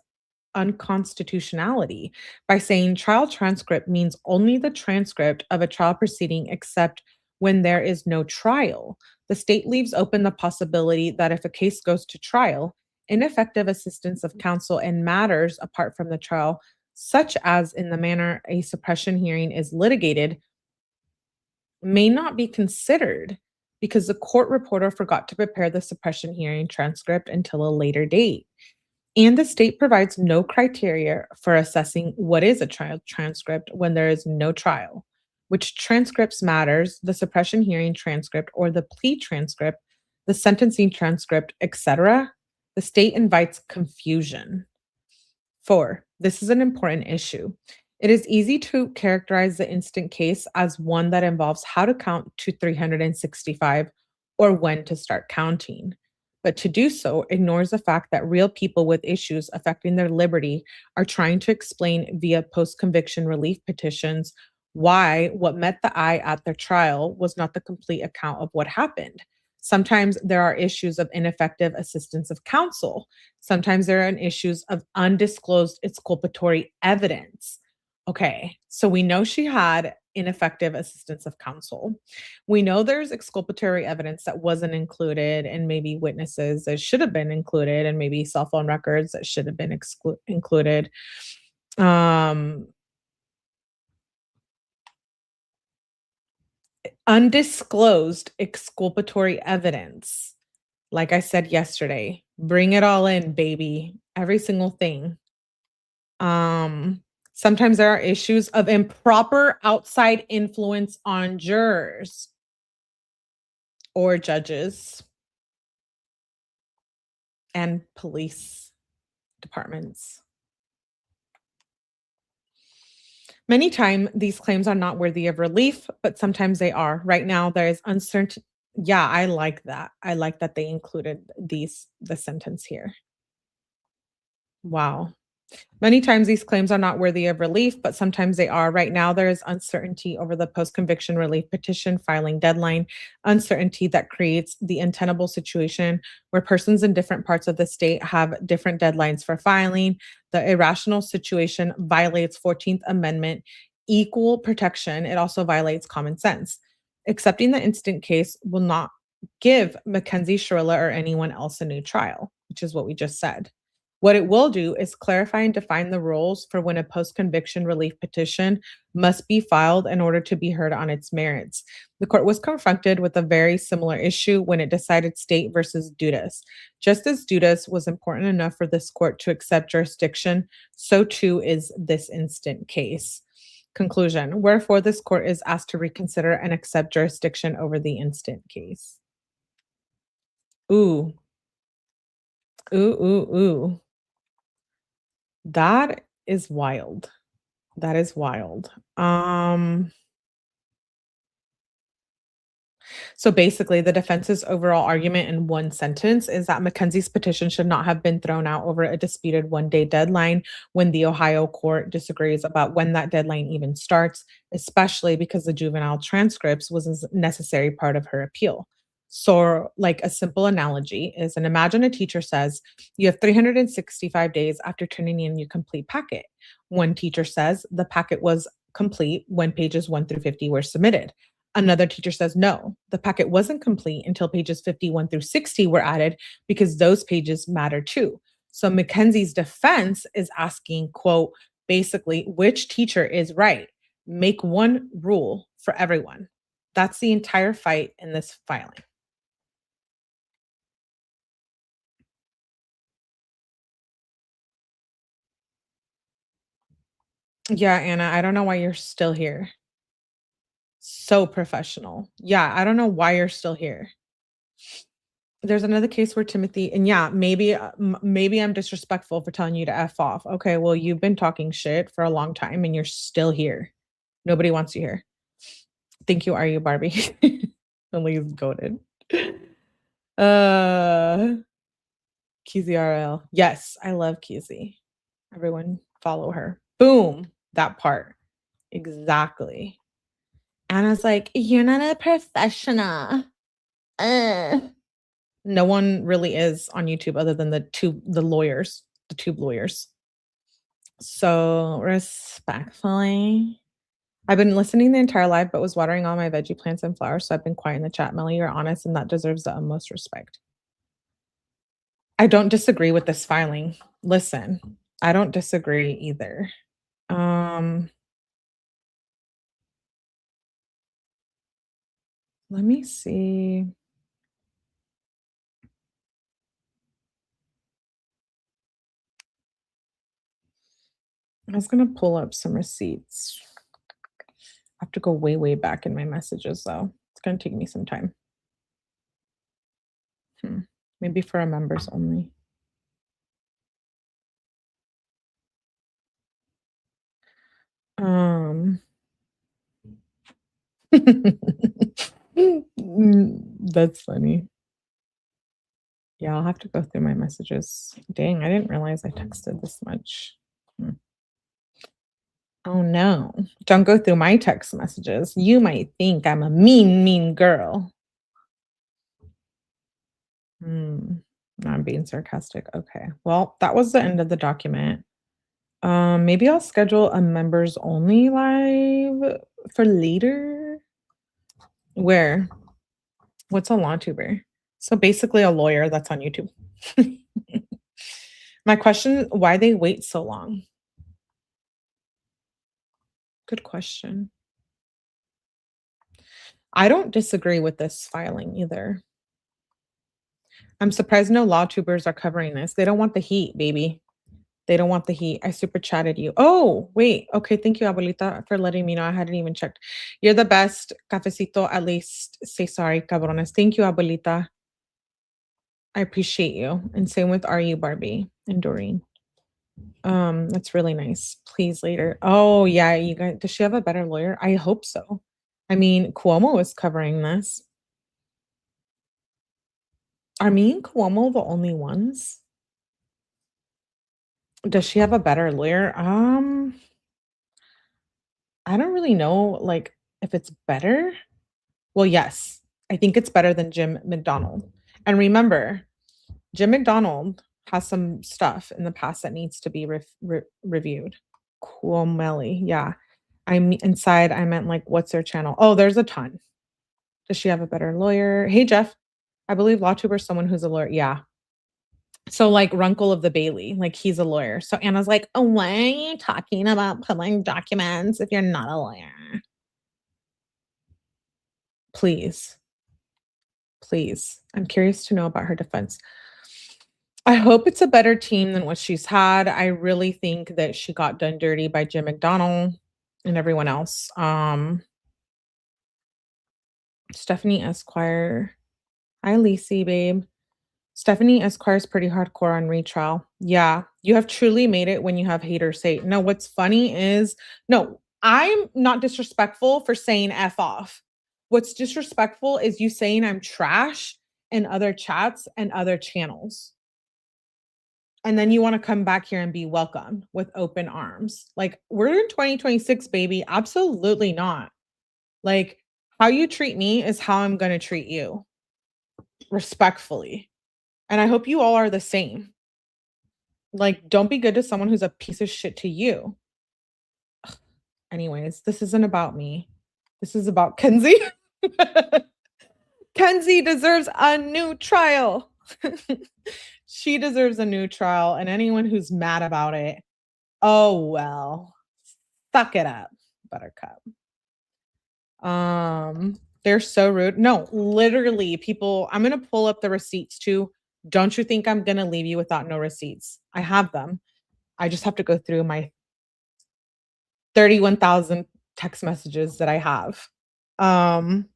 unconstitutionality by saying trial transcript means only the transcript of a trial proceeding except when there is no trial. The state leaves open the possibility that if a case goes to trial, ineffective assistance of counsel in matters apart from the trial, such as in the manner a suppression hearing is litigated, may not be considered because the court reporter forgot to prepare the suppression hearing transcript until a later date. And the state provides no criteria for assessing what is a trial transcript when there is no trial, which transcripts matters, the suppression hearing transcript or the plea transcript, the sentencing transcript, etc. The state invites confusion. 4. This is an important issue. It is easy to characterize the instant case as one that involves how to count to 365 or when to start counting. But to do so ignores the fact that real people with issues affecting their liberty are trying to explain via post conviction relief petitions why what met the eye at their trial was not the complete account of what happened. Sometimes there are issues of ineffective assistance of counsel. Sometimes there are issues of undisclosed exculpatory evidence. Okay, so we know she had ineffective assistance of counsel. We know there's exculpatory evidence that wasn't included, and maybe witnesses that should have been included, and maybe cell phone records that should have been included. Um, Undisclosed exculpatory evidence. Like I said yesterday, bring it all in, baby. Every single thing. Sometimes there are issues of improper outside influence on jurors or judges and police departments. Many times these claims are not worthy of relief, but sometimes they are. Right now there is uncertain. Yeah, I like that. I like that they included the sentence here. Wow. Many times these claims are not worthy of relief, but sometimes they are. Right now, there is uncertainty over the post conviction relief petition filing deadline, uncertainty that creates the untenable situation where persons in different parts of the state have different deadlines for filing. The irrational situation violates 14th Amendment equal protection. It also violates common sense. Accepting the instant case will not give Mackenzie, Shirilla, or anyone else a new trial, which is what we just said. What it will do is clarify and define the rules for when a post conviction relief petition must be filed in order to be heard on its merits. The court was confronted with a very similar issue when it decided State versus Dudas. Just as Dudas was important enough for this court to accept jurisdiction, so too is this instant case. Conclusion. Wherefore, this court is asked to reconsider and accept jurisdiction over the instant case. Ooh, ooh, ooh, ooh. That is wild. That is wild. So basically, the defense's overall argument in one sentence is that Mackenzie's petition should not have been thrown out over a disputed 1 day deadline when the Ohio court disagrees about when that deadline even starts, especially because the juvenile transcripts was a necessary part of her appeal. So, like a simple analogy is and imagine a teacher says, you have 365 days after turning in your complete packet. One teacher says the packet was complete when pages 1 through 50 were submitted. Another teacher says, no, the packet wasn't complete until pages 51 through 60 were added because those pages matter too. So Mackenzie's defense is asking, quote, basically, which teacher is right? Make one rule for everyone. That's the entire fight in this filing. Yeah, Anna, I don't know why you're still here. So professional. Yeah, I don't know why you're still here. There's another case where Timothy and yeah, maybe, maybe I'm disrespectful for telling you to F off. Okay, well, you've been talking shit for a long time and you're still here. Nobody wants you here. Thank you, are you, Barbie? Emily's goated. Uh, Kizzy RL. Yes, I love Kizzy. Everyone follow her. Boom, that part. Exactly. Anna's like, "You're not a professional." Uh. No one really is on YouTube other than the lawyers, the tube lawyers. So, respectfully, I've been listening the entire live, but was watering all my veggie plants and flowers, so I've been quiet in the chat. Melly, you're honest, and that deserves the utmost respect. I don't disagree with this filing. Listen, I don't disagree either. Um, let me see. I was gonna pull up some receipts. I have to go way, way back in my messages though. It's gonna take me some time. Hmm. Maybe for our members only. Um, that's funny. Yeah, I'll have to go through my messages. Dang, I didn't realize I texted this much. Hmm. Oh no. Don't go through my text messages. You might think I'm a mean, mean girl. Hmm. No, I'm being sarcastic. Okay. Well, that was the end of the document. Maybe I'll schedule a members only live for later. Where? What's a law tuber? So basically a lawyer that's on YouTube. My question, why they wait so long? Good question. I don't disagree with this filing either. I'm surprised no law tubers are covering this. They don't want the heat, baby. They don't want the heat. I super chatted you. Oh, wait. Okay. Thank you, Abuelita, for letting me know. I hadn't even checked. You're the best. Cafecito, at least say sorry, cabrones. Thank you, Abuelita. I appreciate you. And same with Are You Barbie and Doreen. That's really nice. Please later. Oh yeah, you guys. Does she have a better lawyer? I hope so. I mean, Cuomo is covering this. Are me and Cuomo the only ones? Does she have a better lawyer? I don't really know, like, if it's better. Well, yes, I think it's better than Jim McDonald. And remember, Jim McDonald has some stuff in the past that needs to be reviewed. Cuomelli, yeah. I'm inside. I meant like, what's their channel? Oh, there's a ton. Does she have a better lawyer? Hey, Jeff. I believe LawTuber is someone who's a lawyer. Yeah. So like Runkle of the Bailey, like he's a lawyer. So Anna's like, oh, why are you talking about public documents if you're not a lawyer? Please, please. I'm curious to know about her defense. I hope it's a better team than what she's had. I really think that she got done dirty by Jim McDonald and everyone else. Stephanie Esquire. Hi, Lacey, babe. Stephanie Esquire is pretty hardcore on retrial. Yeah, you have truly made it when you have haters say. No, what's funny is no, I'm not disrespectful for saying F off. What's disrespectful is you saying I'm trash in other chats and other channels. And then you want to come back here and be welcome with open arms. Like, we're in 2026, baby. Absolutely not. Like, how you treat me is how I'm going to treat you respectfully. And I hope you all are the same. Like, don't be good to someone who's a piece of shit to you. Anyways, this isn't about me. This is about Kenzie. Kenzie deserves a new trial. She deserves a new trial. And anyone who's mad about it, oh well, suck it up, buttercup. They're so rude. No, literally, people, I'm gonna pull up the receipts too. Don't you think I'm gonna leave you without no receipts? I have them. I just have to go through my 31,000 text messages that I have. Um,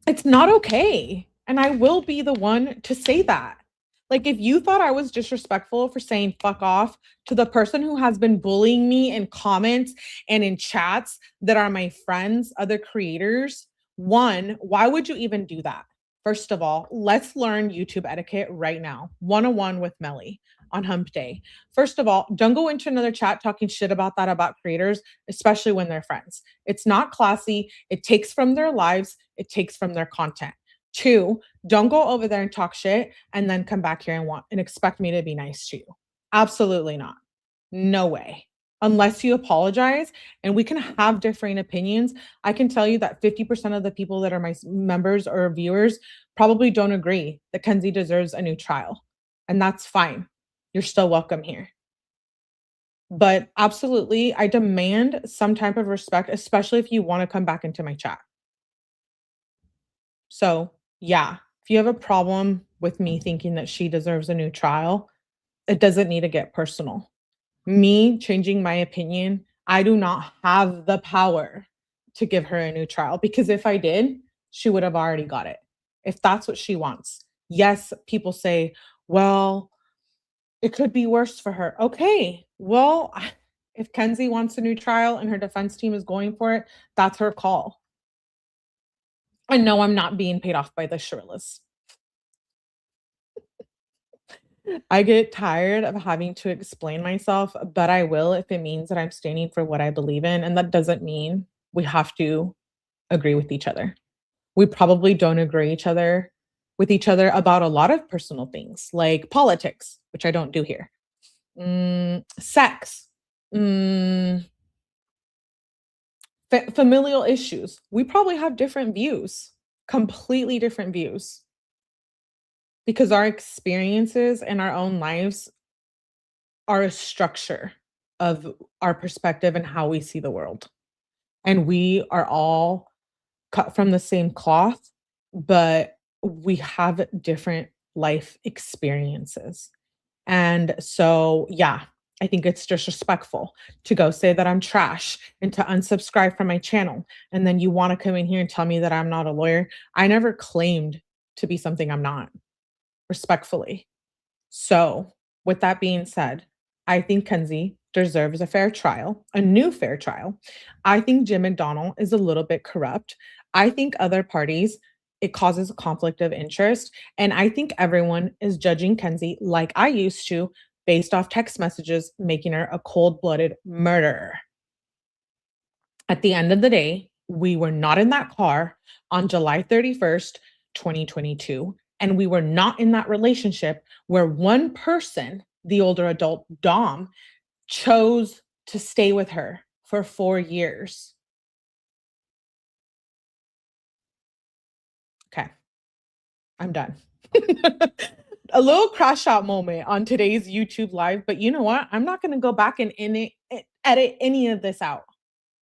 it's not okay. And I will be the one to say that. Like, if you thought I was disrespectful for saying fuck off to the person who has been bullying me in comments and in chats that are my friends, other creators, one, why would you even do that? First of all, let's learn YouTube etiquette right now. 101 with Melly on hump day. First of all, don't go into another chat talking shit about that about creators, especially when they're friends. It's not classy. It takes from their lives, it takes from their content. Two, don't go over there and talk shit and then come back here and want and expect me to be nice to you. Absolutely not. No way. Unless you apologize and we can have differing opinions. I can tell you that 50% of the people that are my members or viewers probably don't agree that Kenzie deserves a new trial. And that's fine. You're still welcome here. But absolutely, I demand some type of respect, especially if you want to come back into my chat. So, yeah, if you have a problem with me thinking that she deserves a new trial, it doesn't need to get personal. Me changing my opinion, I do not have the power to give her a new trial because if I did, she would have already got it. If that's what she wants. Yes, people say, well, it could be worse for her. Okay. Well, if Kenzie wants a new trial and her defense team is going for it, that's her call. And no, I'm not being paid off by the Shirillas. I get tired of having to explain myself, but I will if it means that I'm standing for what I believe in. And that doesn't mean we have to agree with each other. We probably don't agree with each other about a lot of personal things like politics, which I don't do here. Sex, mm, familial issues. We probably have different views, completely different views, because our experiences in our own lives are a structure of our perspective and how we see the world. And we are all cut from the same cloth, but we have different life experiences. And so, yeah, I think it's disrespectful to go say that I'm trash and to unsubscribe from my channel. And then you want to come in here and tell me that I'm not a lawyer. I never claimed to be something I'm not, respectfully. So, with that being said, I think Kenzie deserves a fair trial, a new fair trial. I think Jim McDonnell is a little bit corrupt. I think other parties, it causes a conflict of interest. And I think everyone is judging Kenzie like I used to, based off text messages, making her a cold blooded murderer. At the end of the day, we were not in that car on July 31st, 2022. And we were not in that relationship where one person, the older adult, Dom, chose to stay with her for 4 years. Okay, I'm done. A little crash out moment on today's YouTube live, but you know what? I'm not going to go back and edit any of this out.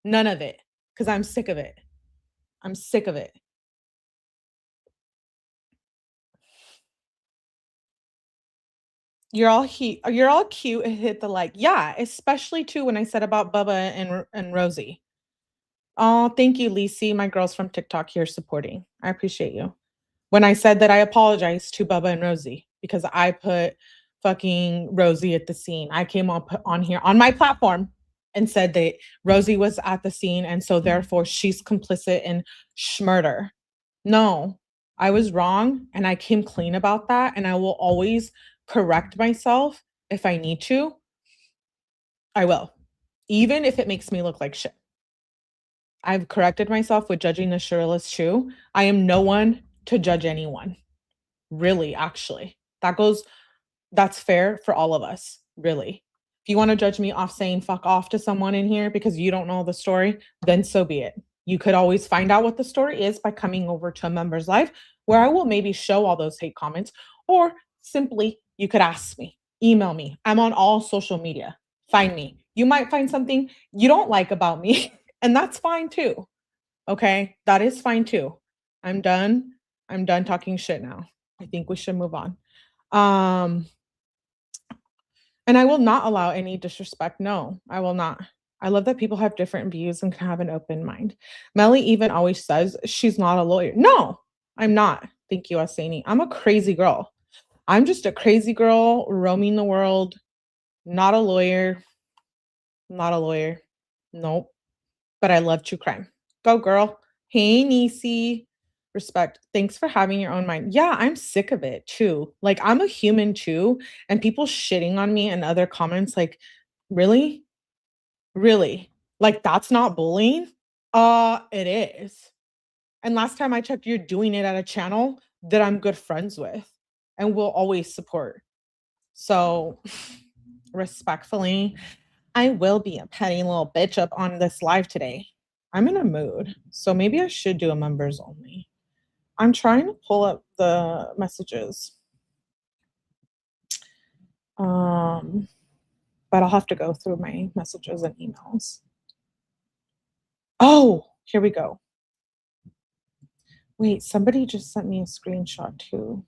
None of it, because I'm sick of it. I'm sick of it. You're all cute and hit the like. Yeah, especially too when I said about Bubba and Rosie. Oh, thank you, Lisi. My girls from TikTok here supporting. I appreciate you. when I said that I apologized to Bubba and Rosie because I put fucking Rosie at the scene. I came on here on my platform and said that Rosie was at the scene and so therefore she's complicit in murder. No, I was wrong and I came clean about that and I will always correct myself if I need to. I will. Even if it makes me look like shit. I've corrected myself with judging the Shirilla's shoe. I am no one to judge anyone. Really, actually. That's fair for all of us, really. If you want to judge me off saying fuck off to someone in here because you don't know the story, then so be it. You could always find out what the story is by coming over to a member's live where I will maybe show all those hate comments, or simply you could ask me, email me. I'm on all social media. Find me. You might find something you don't like about me, and that's fine too. Okay? That is fine too. I'm done. I'm done talking shit now. I think we should move on. And I will not allow any disrespect. No, I will not. I love that people have different views and can have an open mind. Melly even always says she's not a lawyer. No, I'm not. Thank you, Asani. I'm a crazy girl. I'm just a crazy girl roaming the world. Not a lawyer. Not a lawyer. Nope. But I love true crime. Go, girl. Hey, Nisi. Respect. Thanks for having your own mind. Yeah, I'm sick of it too. Like, I'm a human too. And people shitting on me and other comments, like, really? Really? Like, that's not bullying? It is. And last time I checked, you're doing it at a channel that I'm good friends with and will always support. So, respectfully, I will be a petty little bitch up on this live today. I'm in a mood. So maybe I should do a members only. I'm trying to pull up the messages. But I'll have to go through my messages and emails. Oh, here we go. Wait, somebody just sent me a screenshot too.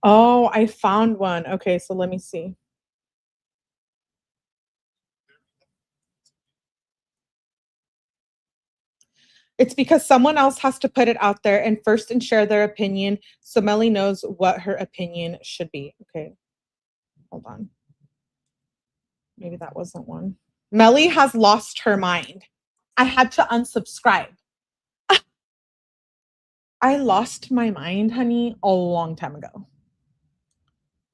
Oh, I found one. Okay, so let me see. It's because someone else has to put it out there and first and share their opinion so Melly knows what her opinion should be. Okay, hold on. Maybe that wasn't one. Melly has lost her mind. I had to unsubscribe. I lost my mind, honey, a long time ago.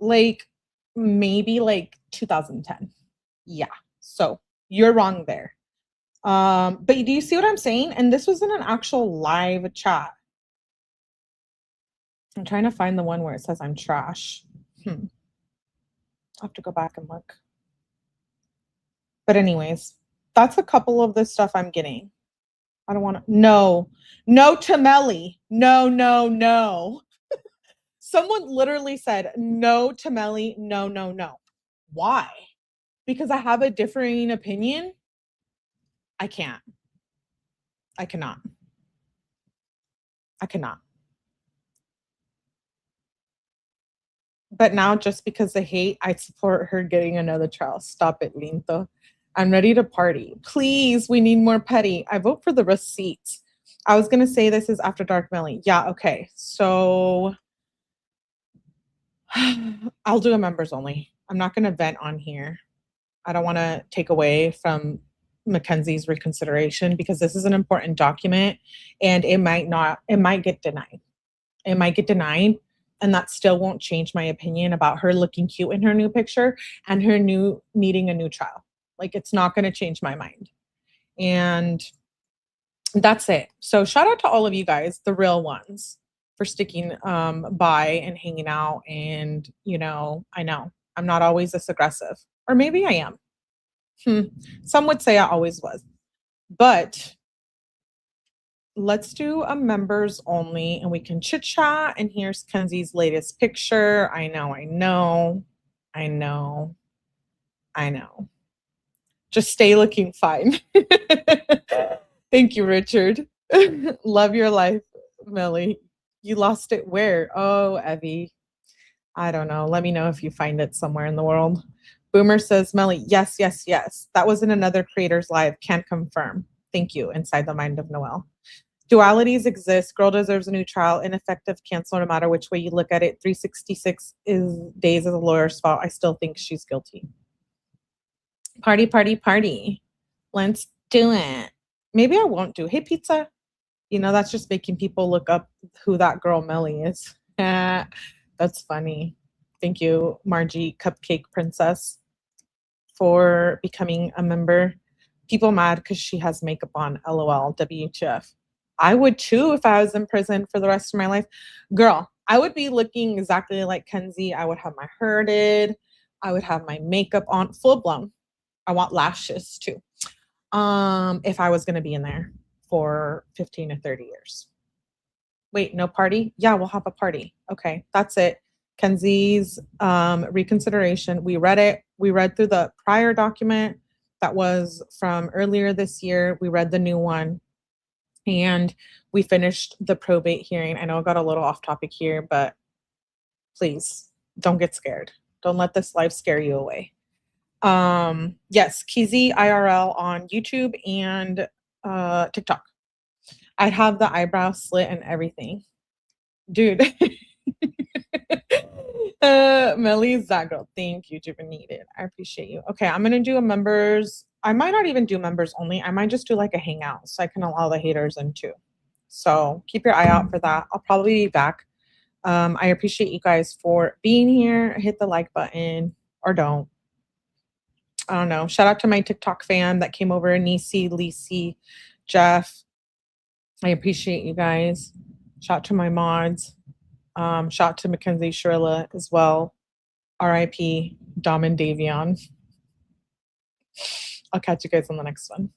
Like, maybe like 2010. Yeah, so you're wrong there. But do you see what I'm saying? And this was in an actual live chat. I'm trying to find the one where it says I'm trash. I'll have to go back and look. But anyways, that's a couple of the stuff I'm getting. I don't want to. No to Melly. No. Someone literally said no to Melly. No. Why? Because I have a differing opinion? I can't. I cannot. But now, just because of hate, I support her getting another trial. Stop it, Linto. I'm ready to party. Please, we need more petty. I vote for the receipts. I was going to say this is After Dark Melly. Yeah, okay. So I'll do a members only. I'm not going to vent on here. I don't want to take away from Mackenzie's reconsideration because this is an important document and it might get denied. It might get denied. And that still won't change my opinion about her looking cute in her new picture and her needing a new trial. Like, it's not going to change my mind. And that's it. So shout out to all of you guys, the real ones, for sticking by and hanging out. And, I know I'm not always this aggressive, or maybe I am. Some would say I always was. But let's do a members only and we can chit chat. And here's Kenzie's latest picture. I know. Just stay looking fine. Thank you, Richard. Love your life, Melly. You lost it where? Oh, Evie. I don't know. Let me know if you find it somewhere in the world. Boomer says, Melly, yes. That was in another creator's live. Can't confirm. Thank you, Inside the Mind of Noelle. Dualities exist. Girl deserves a new trial. Ineffective cancel no matter which way you look at it. 366 days is a lawyer's fault. I still think she's guilty. Party, party, party. Let's do it. Maybe I won't do. Hey, pizza. That's just making people look up who that girl Melly is. That's funny. Thank you, Margie Cupcake Princess, for becoming a member. People mad because she has makeup on. LOL. WTF. I would too if I was in prison for the rest of my life. Girl, I would be looking exactly like Kenzie. I would have my hair did. I would have my makeup on full blown. I want lashes too. If I was going to be in there for 15 to 30 years. Wait, no party? Yeah, we'll have a party. Okay, that's it. Kenzie's reconsideration. We read it. We read through the prior document that was from earlier this year. We read the new one. And we finished the probate hearing. I know I got a little off topic here, but please don't get scared. Don't let this life scare you away. Yes, Kizzy IRL on YouTube and TikTok. I'd have the eyebrow slit and everything. Dude. Melly's that girl. Thank you, Juvenile. I appreciate you. Okay, I'm gonna do a members. I might not even do members only. I might just do like a hangout so I can allow the haters in too. So keep your eye out for that. I'll probably be back. I appreciate you guys for being here. Hit the like button or don't. I don't know. Shout out to my TikTok fam that came over. Nisi, Lisi, Jeff. I appreciate you guys. Shout out to my mods. Shout out to Mackenzie, Shirilla as well. RIP, Dom and Davion. I'll catch you guys on the next one.